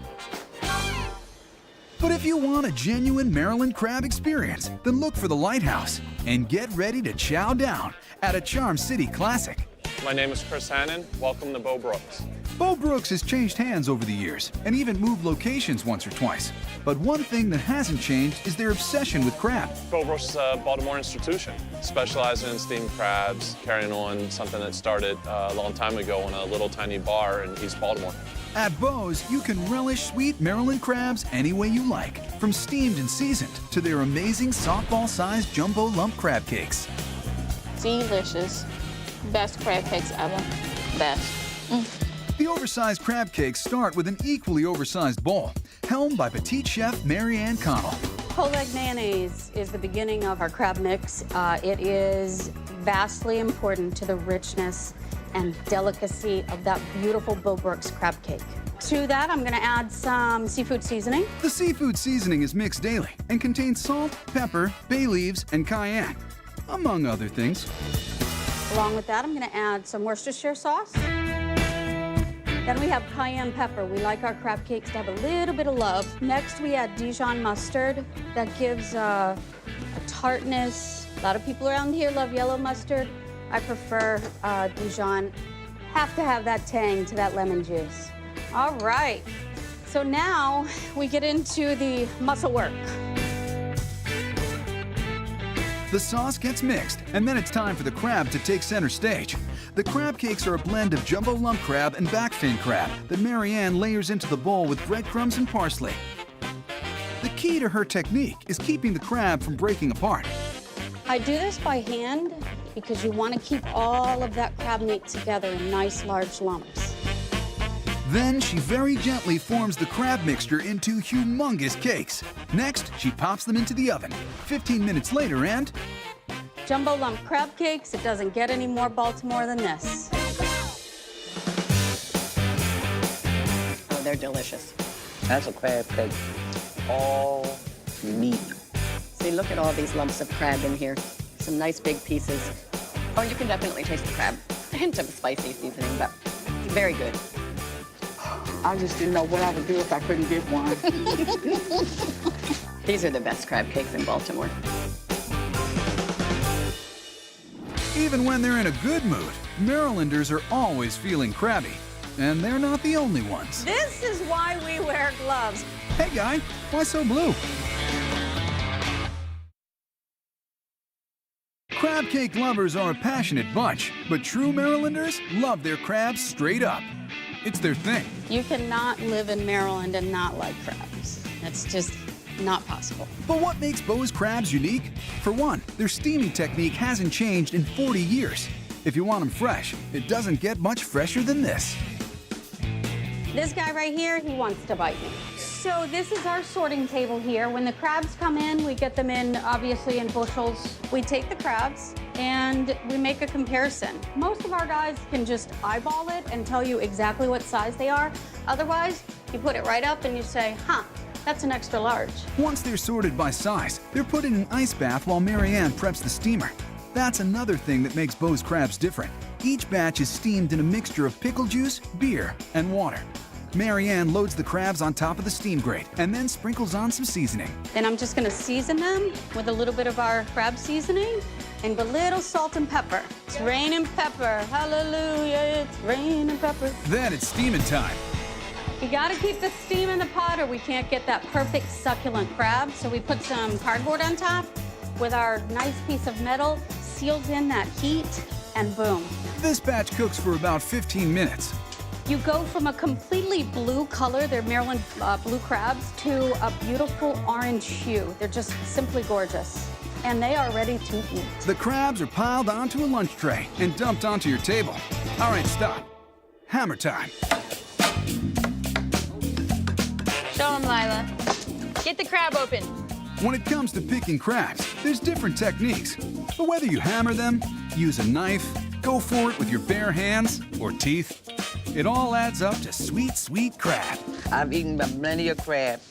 But if you want a genuine Maryland crab experience, then look for the Lighthouse and get ready to chow down at a Charm City classic. My name is Chris Hannon. Welcome to Bo Brooks. Bo Brooks has changed hands over the years and even moved locations once or twice. But one thing that hasn't changed is their obsession with crab. Bo Brooks is a Baltimore institution, specializing in steamed crabs, carrying on something that started a long time ago in a little tiny bar in East Baltimore. At Bo's, you can relish sweet Maryland crabs any way you like, from steamed and seasoned to their amazing softball-sized jumbo lump crab cakes. Delicious. Best crab cakes ever. Best. The oversized crab cakes start with an equally oversized bowl, helmed by petite chef Mary Ann Connell. Whole egg mayonnaise is the beginning of our crab mix. It is vastly important to the richness and delicacy of that beautiful Bo Brooks crab cake. To that, I'm gonna add some seafood seasoning. The seafood seasoning is mixed daily and contains salt, pepper, bay leaves, and cayenne, among other things. Along with that, I'm gonna add some Worcestershire sauce. Then we have cayenne pepper. We like our crab cakes to have a little bit of love. Next, we add Dijon mustard. That gives a tartness. A lot of people around here love yellow mustard. I prefer Dijon. Have to have that tang to that lemon juice. All right, so now we get into the muscle work. The sauce gets mixed, and then it's time for the crab to take center stage. The crab cakes are a blend of jumbo lump crab and backfin crab that Mary Ann layers into the bowl with breadcrumbs and parsley. The key to her technique is keeping the crab from breaking apart. I do this by hand because you want to keep all of that crab meat together in nice large lumps. Then she very gently forms the crab mixture into humongous cakes. Next, she pops them into the oven. 15 minutes later and... Jumbo lump crab cakes, it doesn't get any more Baltimore than this. Oh, they're delicious. That's a crab cake. All meat. See, look at all these lumps of crab in here. Some nice big pieces. Oh, you can definitely taste the crab. A hint of spicy seasoning, but very good. I just didn't know what I would do if I couldn't get one. These are the best crab cakes in Baltimore. Even when they're in a good mood, Marylanders are always feeling crabby. And they're not the only ones. This is why we wear gloves. Hey, guy, why so blue? Crab cake lovers are a passionate bunch, but true Marylanders love their crabs straight up. It's their thing. You cannot live in Maryland and not like crabs. That's just not possible. But what makes Bo's crabs unique? For one, their steaming technique hasn't changed in 40 years. If you want them fresh, it doesn't get much fresher than this. This guy right here, he wants to bite me. So this is our sorting table here. When the crabs come in, we get them in, obviously, in bushels. We take the crabs and we make a comparison. Most of our guys can just eyeball it and tell you exactly what size they are. Otherwise, you put it right up and you say, huh, That's an extra large. Once they're sorted by size, they're put in an ice bath while Marianne preps the steamer. That's another thing that makes Beau's crabs different. Each batch is steamed in a mixture of pickle juice, beer, and water. Marianne loads the crabs on top of the steam grate and then sprinkles on some seasoning. Then I'm just gonna season them with a little bit of our crab seasoning and a little salt and pepper. It's raining pepper, hallelujah, it's raining pepper. Then it's steaming time. You gotta keep the steam in the pot or we can't get that perfect succulent crab. So we put some cardboard on top with our nice piece of metal, seals in that heat, and boom. This batch cooks for about 15 minutes. You go from a completely blue color, they're Maryland blue crabs, to a beautiful orange hue. They're just simply gorgeous. And they are ready to eat. The crabs are piled onto a lunch tray and dumped onto your table. All right, stop. Hammer time. Show him, Lila. Get the crab open. When it comes to picking crabs, there's different techniques. But whether you hammer them, use a knife, go for it with your bare hands or teeth, it all adds up to sweet, sweet crab. I've eaten plenty of crab.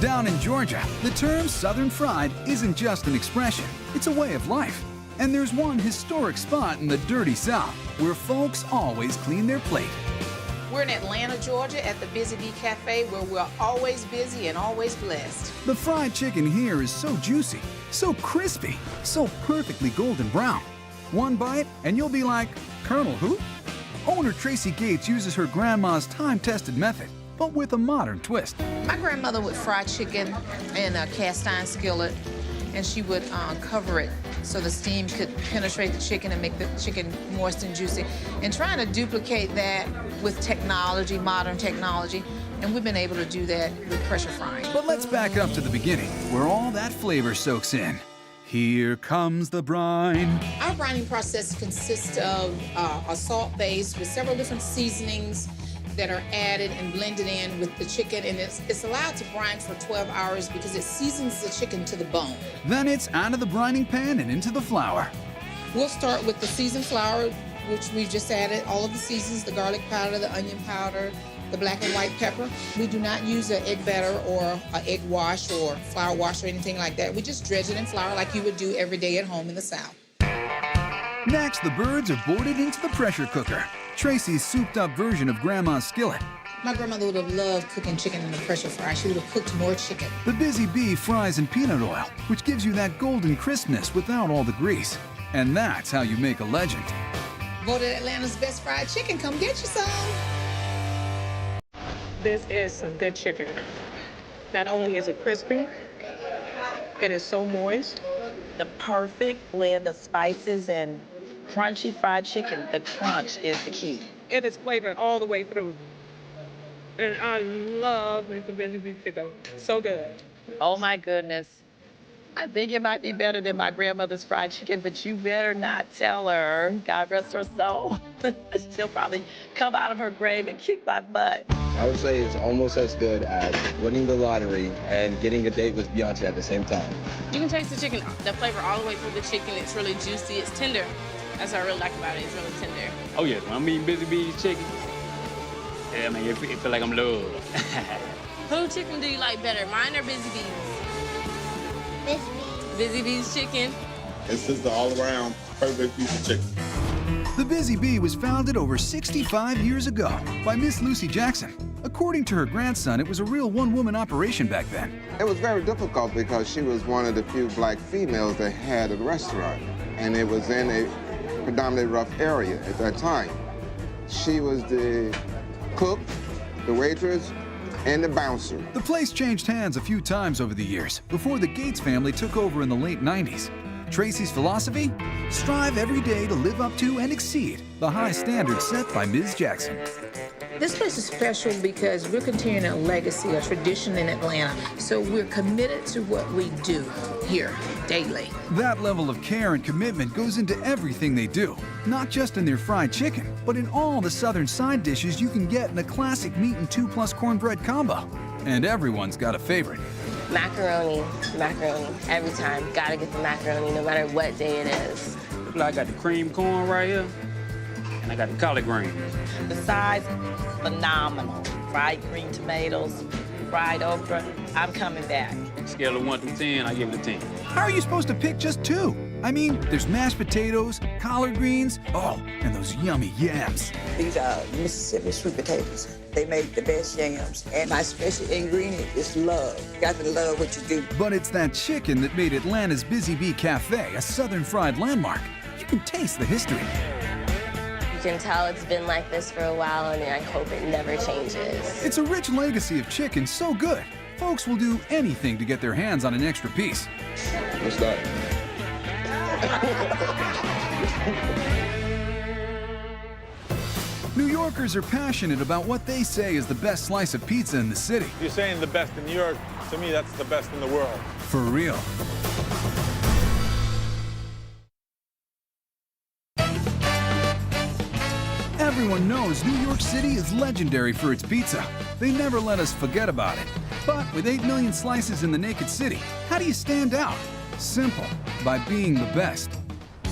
Down in Georgia, the term Southern Fried isn't just an expression, it's a way of life. And there's one historic spot in the dirty South where folks always clean their plate. We're in Atlanta, Georgia at the Busy Bee Cafe where we're always busy and always blessed. The fried chicken here is so juicy, so crispy, so perfectly golden brown. One bite and you'll be like, Colonel who? Owner Tracy Gates uses her grandma's time-tested method, but with a modern twist. My grandmother would fry chicken in a cast iron skillet, and she would cover it so the steam could penetrate the chicken and make the chicken moist and juicy. And trying to duplicate that with technology, modern technology, and we've been able to do that with pressure frying. But let's back up to the beginning, where all that flavor soaks in. Here comes the brine. Our brining process consists of a salt base with several different seasonings that are added and blended in with the chicken, and it's allowed to brine for 12 hours because it seasons the chicken to the bone. Then it's out of the brining pan and into the flour. We'll start with the seasoned flour, which we've just added all of the seasons, the garlic powder, the onion powder, the black and white pepper. We do not use an egg batter or an egg wash or flour wash or anything like that. We just dredge it in flour like you would do every day at home in the South. Next, the birds are boarded into the pressure cooker, Tracy's souped-up version of Grandma's skillet. My grandmother would have loved cooking chicken in the pressure fryer. She would have cooked more chicken. The Busy Bee fries in peanut oil, which gives you that golden crispness without all the grease. And that's how you make a legend. Voted Atlanta's best fried chicken. Come get you some. This is some good chicken. Not only is it crispy, it is so moist. The perfect blend of spices and crunchy fried chicken. The crunch is the key. It is flavored all the way through. And I love the Busy Bee chicken. So good. Oh my goodness. I think it might be better than my grandmother's fried chicken, but you better not tell her. God rest her soul. She'll probably come out of her grave and kick my butt. I would say it's almost as good as winning the lottery and getting a date with Beyonce at the same time. You can taste the chicken, the flavor all the way through the chicken. It's really juicy, it's tender. That's what I really like about it, it's really tender. Oh yeah, when I'm eating Busy Bee's chicken, yeah, I mean, it feel like I'm loved. Who chicken do you like better, mine or Busy Bee's? Busy Bee's. Busy Bee's chicken. It's just the all-around perfect piece of chicken. The Busy Bee was founded over 65 years ago by Miss Lucy Jackson. According to her grandson, it was a real one-woman operation back then. It was very difficult because she was one of the few black females they had at the restaurant. And it was in a predominantly rough area at that time. She was the cook, the waitress, and the bouncer. The place changed hands a few times over the years before the Gates family took over in the late 90s. Tracy's philosophy? Strive every day to live up to and exceed the high standards set by Ms. Jackson. This place is special because we're continuing a legacy, a tradition in Atlanta. So we're committed to what we do here daily. That level of care and commitment goes into everything they do, not just in their fried chicken, but in all the southern side dishes you can get in a classic meat and 2+ cornbread combo. And everyone's got a favorite. Macaroni, every time. Gotta get the macaroni no matter what day it is. I got the cream corn right here, and I got the collard greens. The size, phenomenal. Fried green tomatoes, fried okra. I'm coming back. Scale of 1 through 10, I give it a 10. How are you supposed to pick just 2? I mean, there's mashed potatoes, collard greens, oh, and those yummy yams. These are Mississippi sweet potatoes. They make the best yams. And my special ingredient is love. You got to love what you do. But it's that chicken that made Atlanta's Busy Bee Cafe a southern fried landmark. You can taste the history. You can tell it's been like this for a while, and I hope it never changes. It's a rich legacy of chicken so good, folks will do anything to get their hands on an extra piece. What's that? New Yorkers are passionate about what they say is the best slice of pizza in the city. If you're saying the best in New York, to me, that's the best in the world. For real. Everyone knows New York City is legendary for its pizza. They never let us forget about it. But with 8 million slices in the naked city, how do you stand out? Simple, by being the best.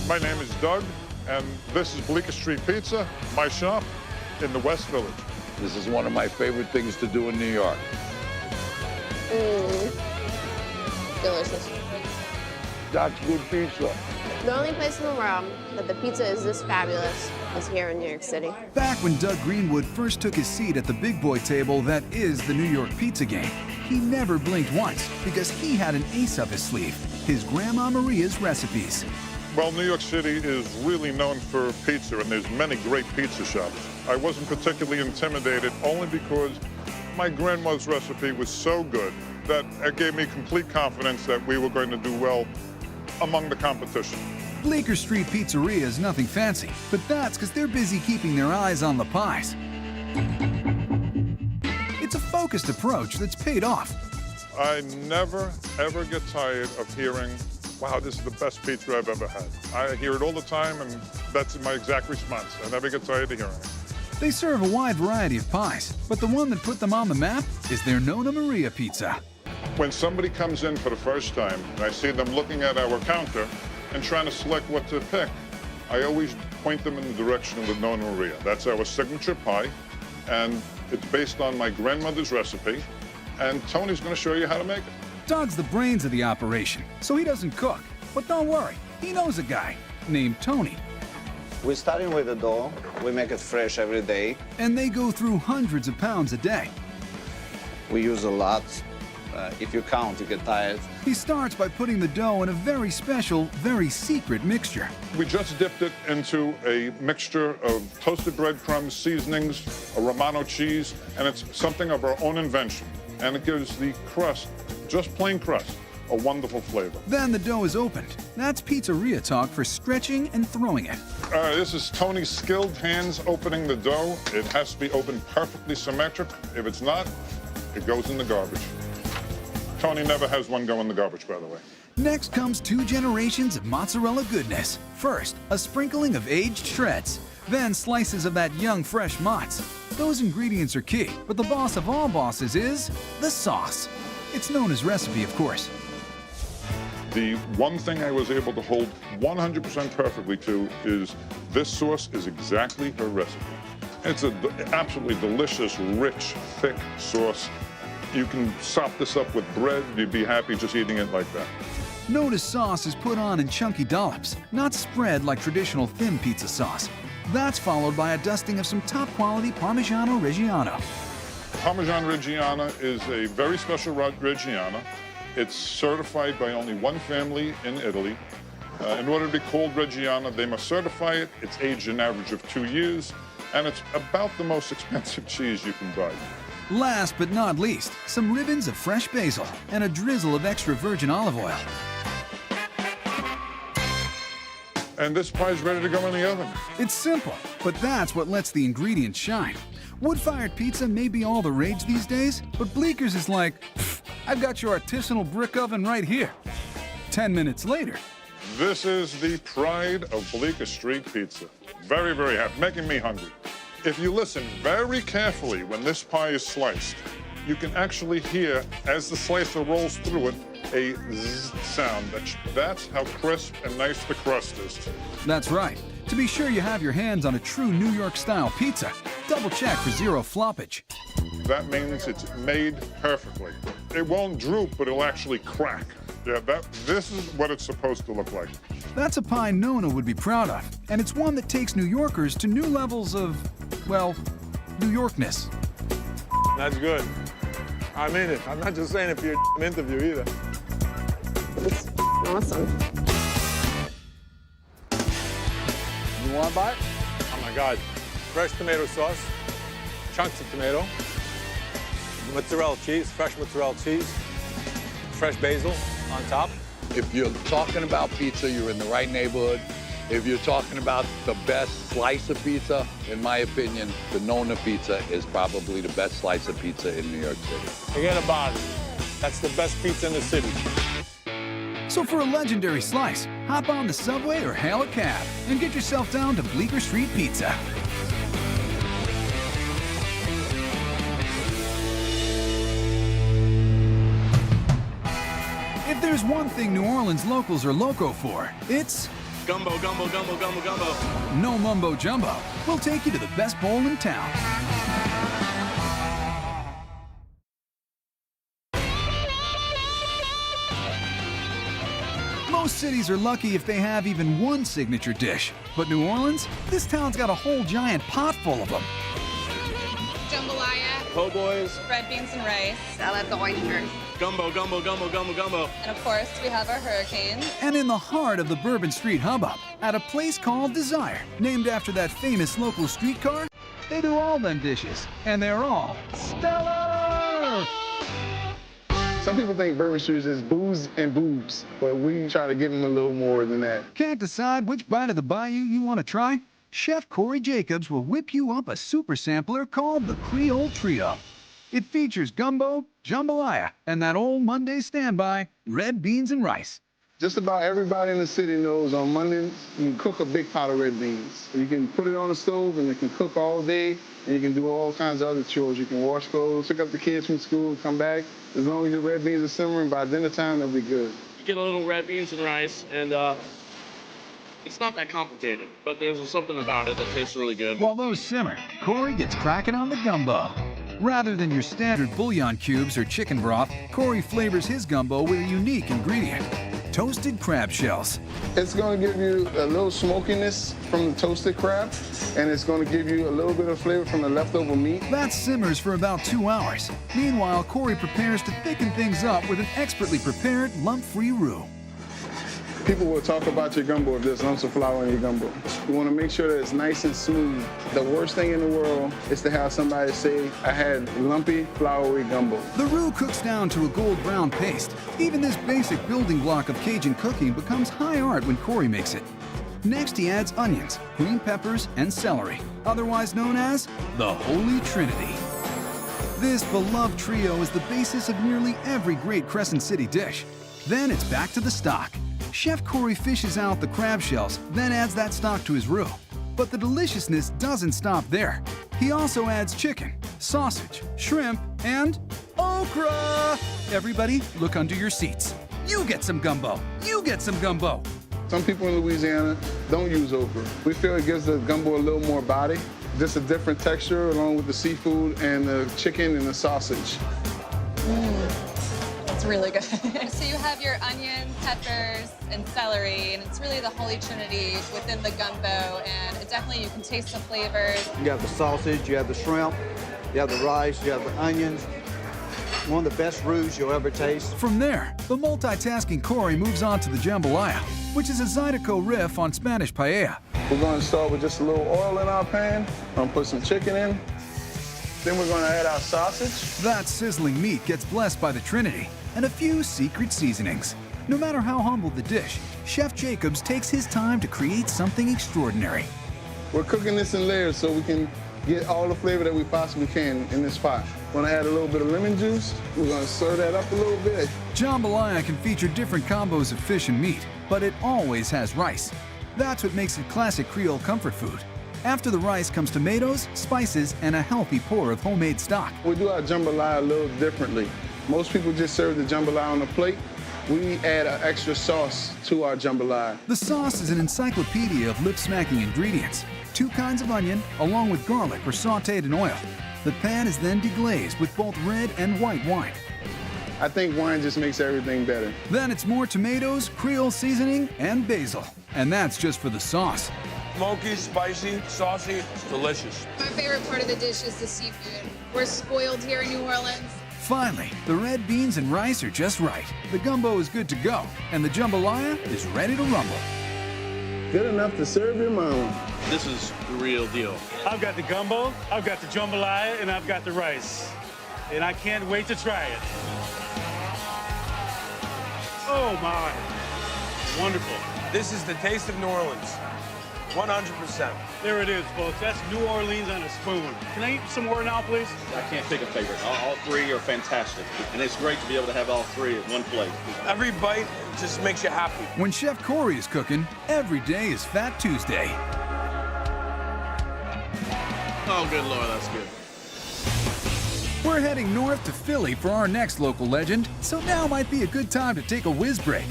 My name is Doug, and this is Bleecker Street Pizza, my shop in the West Village. This is one of my favorite things to do in New York. Delicious. That's good pizza. The only place in the world that the pizza is this fabulous is here in New York City. Back when Doug Greenwood first took his seat at the big boy table that is the New York Pizza Game, he never blinked once because he had an ace up his sleeve, his Grandma Maria's recipes. Well, New York City is really known for pizza, and there's many great pizza shops. I wasn't particularly intimidated only because my grandmother's recipe was so good that it gave me complete confidence that we were going to do well among the competition. Bleecker Street Pizzeria is nothing fancy, but that's because they're busy keeping their eyes on the pies. It's a focused approach that's paid off. I never, ever get tired of hearing, wow, this is the best pizza I've ever had. I hear it all the time, and that's my exact response. I never get tired of hearing it. They serve a wide variety of pies, but the one that put them on the map is their Nonna Maria pizza. When somebody comes in for the first time, and I see them looking at our counter and trying to select what to pick, I always point them in the direction of the Nonna Maria. That's our signature pie, and it's based on my grandmother's recipe, and Tony's going to show you how to make it. Doug's the brains of the operation, so he doesn't cook. But don't worry, he knows a guy named Tony. We're starting with the dough. We make it fresh every day. And they go through hundreds of pounds a day. We use a lot. If you count, you get tired. He starts by putting the dough in a very special, very secret mixture. We just dipped it into a mixture of toasted breadcrumbs, seasonings, a Romano cheese, and it's something of our own invention. And it gives the crust, just plain crust, a wonderful flavor. Then the dough is opened. That's pizzeria talk for stretching and throwing it. This is Tony's skilled hands opening the dough. It has to be opened perfectly symmetric. If it's not, it goes in the garbage. Tony never has one go in the garbage, by the way. Next comes 2 generations of mozzarella goodness. First, a sprinkling of aged shreds. Then slices of that young, fresh mozz. Those ingredients are key, but the boss of all bosses is the sauce. It's known as recipe, of course. The one thing I was able to hold 100% perfectly to is this sauce is exactly her recipe. It's an absolutely delicious, rich, thick sauce. You can sop this up with bread, you'd be happy just eating it like that. Notice sauce is put on in chunky dollops, not spread like traditional thin pizza sauce. That's followed by a dusting of some top-quality Parmigiano Reggiano. Parmigiano Reggiano is a very special Reggiano. It's certified by only one family in Italy. In order to be called Reggiana, they must certify it. It's aged an average of 2 years, and it's about the most expensive cheese you can buy. Last but not least, some ribbons of fresh basil and a drizzle of extra virgin olive oil. And this pie is ready to go in the oven. It's simple, but that's what lets the ingredients shine. Wood-fired pizza may be all the rage these days, but Bleecker's is like, I've got your artisanal brick oven right here. 10 minutes later. This is the pride of Bleecker Street Pizza. Very, very happy, making me hungry. If you listen very carefully when this pie is sliced, you can actually hear, as the slicer rolls through it, a zzz sound. That's how crisp and nice the crust is. That's right. To be sure you have your hands on a true New York-style pizza, double check for zero floppage. That means it's made perfectly. It won't droop, but it'll actually crack. Yeah, this is what it's supposed to look like. That's a pie Nona would be proud of, and it's one that takes New Yorkers to new levels of, well, New Yorkness. That's good. I mean it. I'm not just saying it for your interview either. It's awesome. You want a bite? Oh my God. Fresh tomato sauce, chunks of tomato, mozzarella cheese, fresh mozzarella cheese, fresh basil on top. If you're talking about pizza, you're in the right neighborhood. If you're talking about the best slice of pizza, in my opinion, the Nona pizza is probably the best slice of pizza in New York City. Forget about it. That's the best pizza in the city. So for a legendary slice, hop on the subway or hail a cab and get yourself down to Bleecker Street Pizza. If there's one thing New Orleans locals are loco for, it's gumbo, gumbo, gumbo, gumbo, gumbo. No mumbo jumbo. We'll take you to the best bowl in town. Most cities are lucky if they have even one signature dish. But New Orleans? This town's got a whole giant pot full of them. Jambalaya. Po' boys. Red beans and rice. I love the oysters. Gumbo, gumbo, gumbo, gumbo, gumbo. And of course, we have our hurricanes. And in the heart of the Bourbon Street hubbub, at a place called Desire, named after that famous local streetcar, they do all them dishes, and they're all stellar! Some people think Bourbon Street is booze and boobs, but we try to give them a little more than that. Can't decide which bite of the bayou you want to try? Chef Corey Jacobs will whip you up a super sampler called the Creole Trio. It features gumbo, jambalaya, and that old Monday standby, red beans and rice. Just about everybody in the city knows on Mondays, you can cook a big pot of red beans. You can put it on the stove and it can cook all day, and you can do all kinds of other chores. You can wash clothes, pick up the kids from school, come back. As long as your red beans are simmering, by dinner time, they'll be good. You get a little red beans and rice, and it's not that complicated, but there's something about it that tastes really good. While those simmer, Corey gets cracking on the gumbo. Rather than your standard bouillon cubes or chicken broth, Corey flavors his gumbo with a unique ingredient: toasted crab shells. It's going to give you a little smokiness from the toasted crab, and it's going to give you a little bit of flavor from the leftover meat. That simmers for about 2 hours. Meanwhile, Corey prepares to thicken things up with an expertly prepared lump-free roux. People will talk about your gumbo if there's lumps of flour in your gumbo. You want to make sure that it's nice and smooth. The worst thing in the world is to have somebody say, I had lumpy, floury gumbo. The roux cooks down to a gold brown paste. Even this basic building block of Cajun cooking becomes high art when Corey makes it. Next, he adds onions, green peppers, and celery, otherwise known as the Holy Trinity. This beloved trio is the basis of nearly every great Crescent City dish. Then it's back to the stock. Chef Corey fishes out the crab shells, then adds that stock to his roux. But the deliciousness doesn't stop there. He also adds chicken, sausage, shrimp, and okra! Everybody, look under your seats. You get some gumbo. You get some gumbo. Some people in Louisiana don't use okra. We feel it gives the gumbo a little more body, just a different texture along with the seafood and the chicken and the sausage. It's really good. So you have your onion, peppers, and celery, and it's really the Holy Trinity within the gumbo, and it definitely, you can taste the flavors. You have the sausage, you have the shrimp, you have the rice, you have the onions. One of the best roux you'll ever taste. From there, the multitasking Corey moves on to the jambalaya, which is a Zydeco riff on Spanish paella. We're going to start with just a little oil in our pan. I'm going to put some chicken in. Then we're going to add our sausage. That sizzling meat gets blessed by the Trinity and a few secret seasonings. No matter how humble the dish, Chef Jacobs takes his time to create something extraordinary. We're cooking this in layers so we can get all the flavor that we possibly can in this pot. We're going to add a little bit of lemon juice. We're going to stir that up a little bit. Jambalaya can feature different combos of fish and meat, but it always has rice. That's what makes it classic Creole comfort food. After the rice comes tomatoes, spices, and a healthy pour of homemade stock. We do our jambalaya a little differently. Most people just serve the jambalaya on a plate. We add an extra sauce to our jambalaya. The sauce is an encyclopedia of lip-smacking ingredients. 2 kinds of onion, along with garlic, are sautéed in oil. The pan is then deglazed with both red and white wine. I think wine just makes everything better. Then it's more tomatoes, Creole seasoning, and basil. And that's just for the sauce. Smoky, spicy, saucy, delicious. My favorite part of the dish is the seafood. We're spoiled here in New Orleans. Finally, the red beans and rice are just right. The gumbo is good to go, and the jambalaya is ready to rumble. Good enough to serve your mama. This is the real deal. I've got the gumbo, I've got the jambalaya, and I've got the rice. And I can't wait to try it. Oh my, wonderful. This is the taste of New Orleans. 100%. There it is, folks. That's New Orleans on a spoon. Can I eat some more now, please? I can't pick a favorite. All 3 are fantastic. And it's great to be able to have all 3 at one plate. Every bite just makes you happy. When Chef Corey is cooking, every day is Fat Tuesday. Oh, good Lord, that's good. We're heading north to Philly for our next local legend, so now might be a good time to take a whiz break.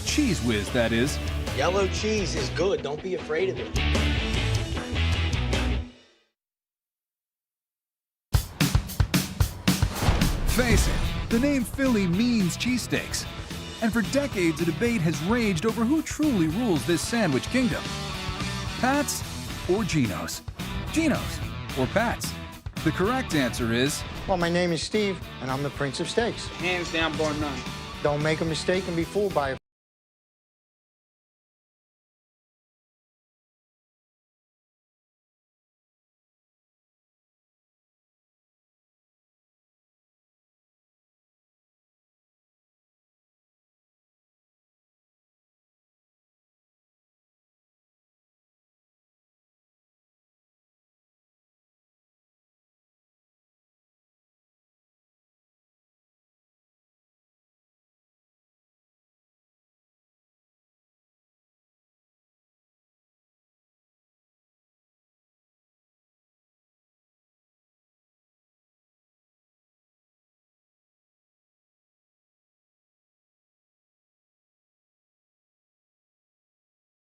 Cheese whiz, that is. Yellow cheese is good. Don't be afraid of it. Face it, the name Philly means cheesesteaks. And for decades, a debate has raged over who truly rules this sandwich kingdom. Pat's or Geno's? Geno's or Pat's? The correct answer is... Well, my name is Steve, and I'm the Prince of Steaks. Hands down, bar none. Don't make a mistake and be fooled by it.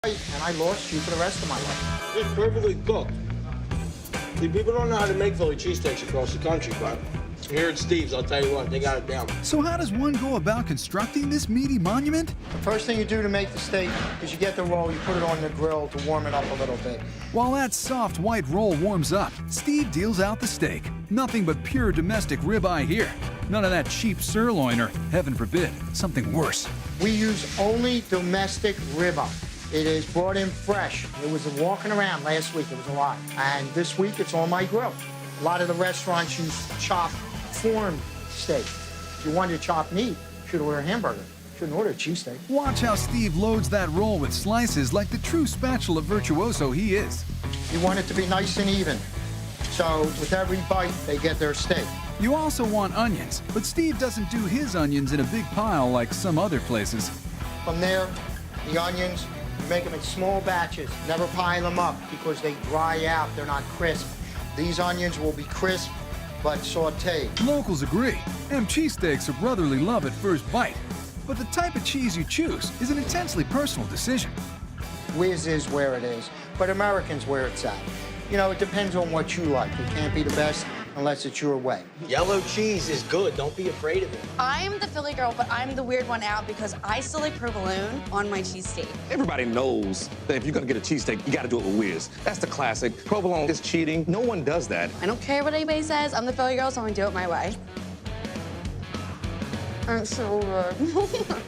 And I lost you for the rest of my life. It's perfectly cooked. See, people don't know how to make Philly cheesesteaks across the country, but here at Steve's, I'll tell you what, they got it down. So how does one go about constructing this meaty monument? The first thing you do to make the steak is you get the roll, you put it on the grill to warm it up a little bit. While that soft white roll warms up, Steve deals out the steak. Nothing but pure domestic ribeye here. None of that cheap sirloin or, heaven forbid, something worse. We use only domestic ribeye. It is brought in fresh. It was walking around last week, it was a lot. And this week, it's on my grill. A lot of the restaurants use chopped, formed steak. If you wanted chopped meat, you should order a hamburger. You shouldn't order a cheesesteak. Watch how Steve loads that roll with slices like the true spatula virtuoso he is. You want it to be nice and even. So with every bite, they get their steak. You also want onions, but Steve doesn't do his onions in a big pile like some other places. From there, the onions, you make them in small batches. Never pile them up because they dry out. They're not crisp. These onions will be crisp, but sauteed. Locals agree. Them cheesesteaks are brotherly love at first bite. But the type of cheese you choose is an intensely personal decision. Whiz is where it is, but American's where it's at. You know, it depends on what you like. It can't be the best unless it's your way. Yellow cheese is good. Don't be afraid of it. I'm the Philly girl, but I'm the weird one out because I still like provolone on my cheesesteak. Everybody knows that if you're gonna get a cheesesteak, you gotta do it with whiz. That's the classic. Provolone is cheating. No one does that. I don't care what anybody says. I'm the Philly girl, so I'm gonna do it my way. It's so good.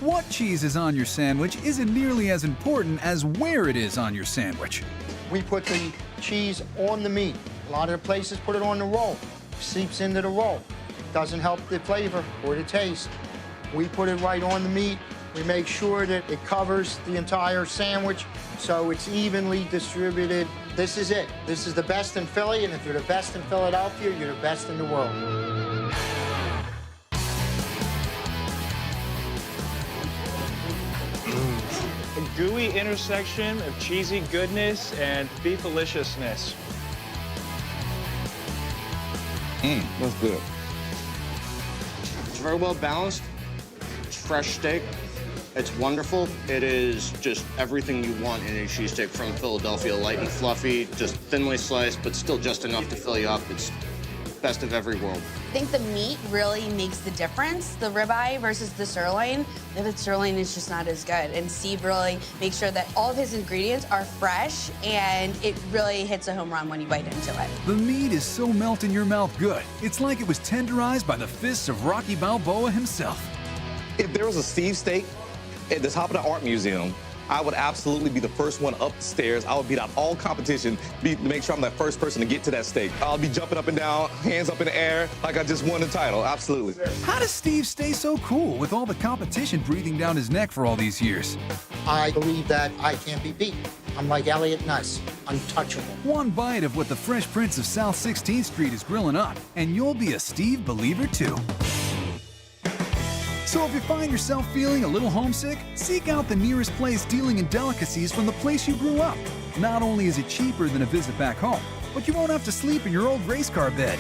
What cheese is on your sandwich isn't nearly as important as where it is on your sandwich. We put the cheese on the meat. A lot of the places put it on the roll. Seeps into the roll. Doesn't help the flavor or the taste. We put it right on the meat. We make sure that it covers the entire sandwich so it's evenly distributed. This is it. This is the best in Philly, and if you're the best in Philadelphia, you're the best in the world. A gooey intersection of cheesy goodness and beef-deliciousness. That's good. It's very well balanced. It's fresh steak. It's wonderful. It is just everything you want in a cheesesteak from Philadelphia. Light and fluffy, just thinly sliced, but still just enough to fill you up. It's best of every world. I think the meat really makes the difference, the ribeye versus the sirloin. The sirloin is just not as good. And Steve really makes sure that all of his ingredients are fresh, and it really hits a home run when you bite into it. The meat is so melt in your mouth good. It's like it was tenderized by the fists of Rocky Balboa himself. If there was a Steve steak at the top of the art museum, I would absolutely be the first one up the stairs. I would beat out all competition to make sure I'm that first person to get to that steak. I'll be jumping up and down, hands up in the air, like I just won the title, absolutely. How does Steve stay so cool with all the competition breathing down his neck for all these years? I believe that I can't be beat. I'm like Elliot Ness, untouchable. One bite of what the Fresh Prince of South 16th Street is grilling up, and you'll be a Steve believer too. So if you find yourself feeling a little homesick, seek out the nearest place dealing in delicacies from the place you grew up. Not only is it cheaper than a visit back home, but you won't have to sleep in your old race car bed.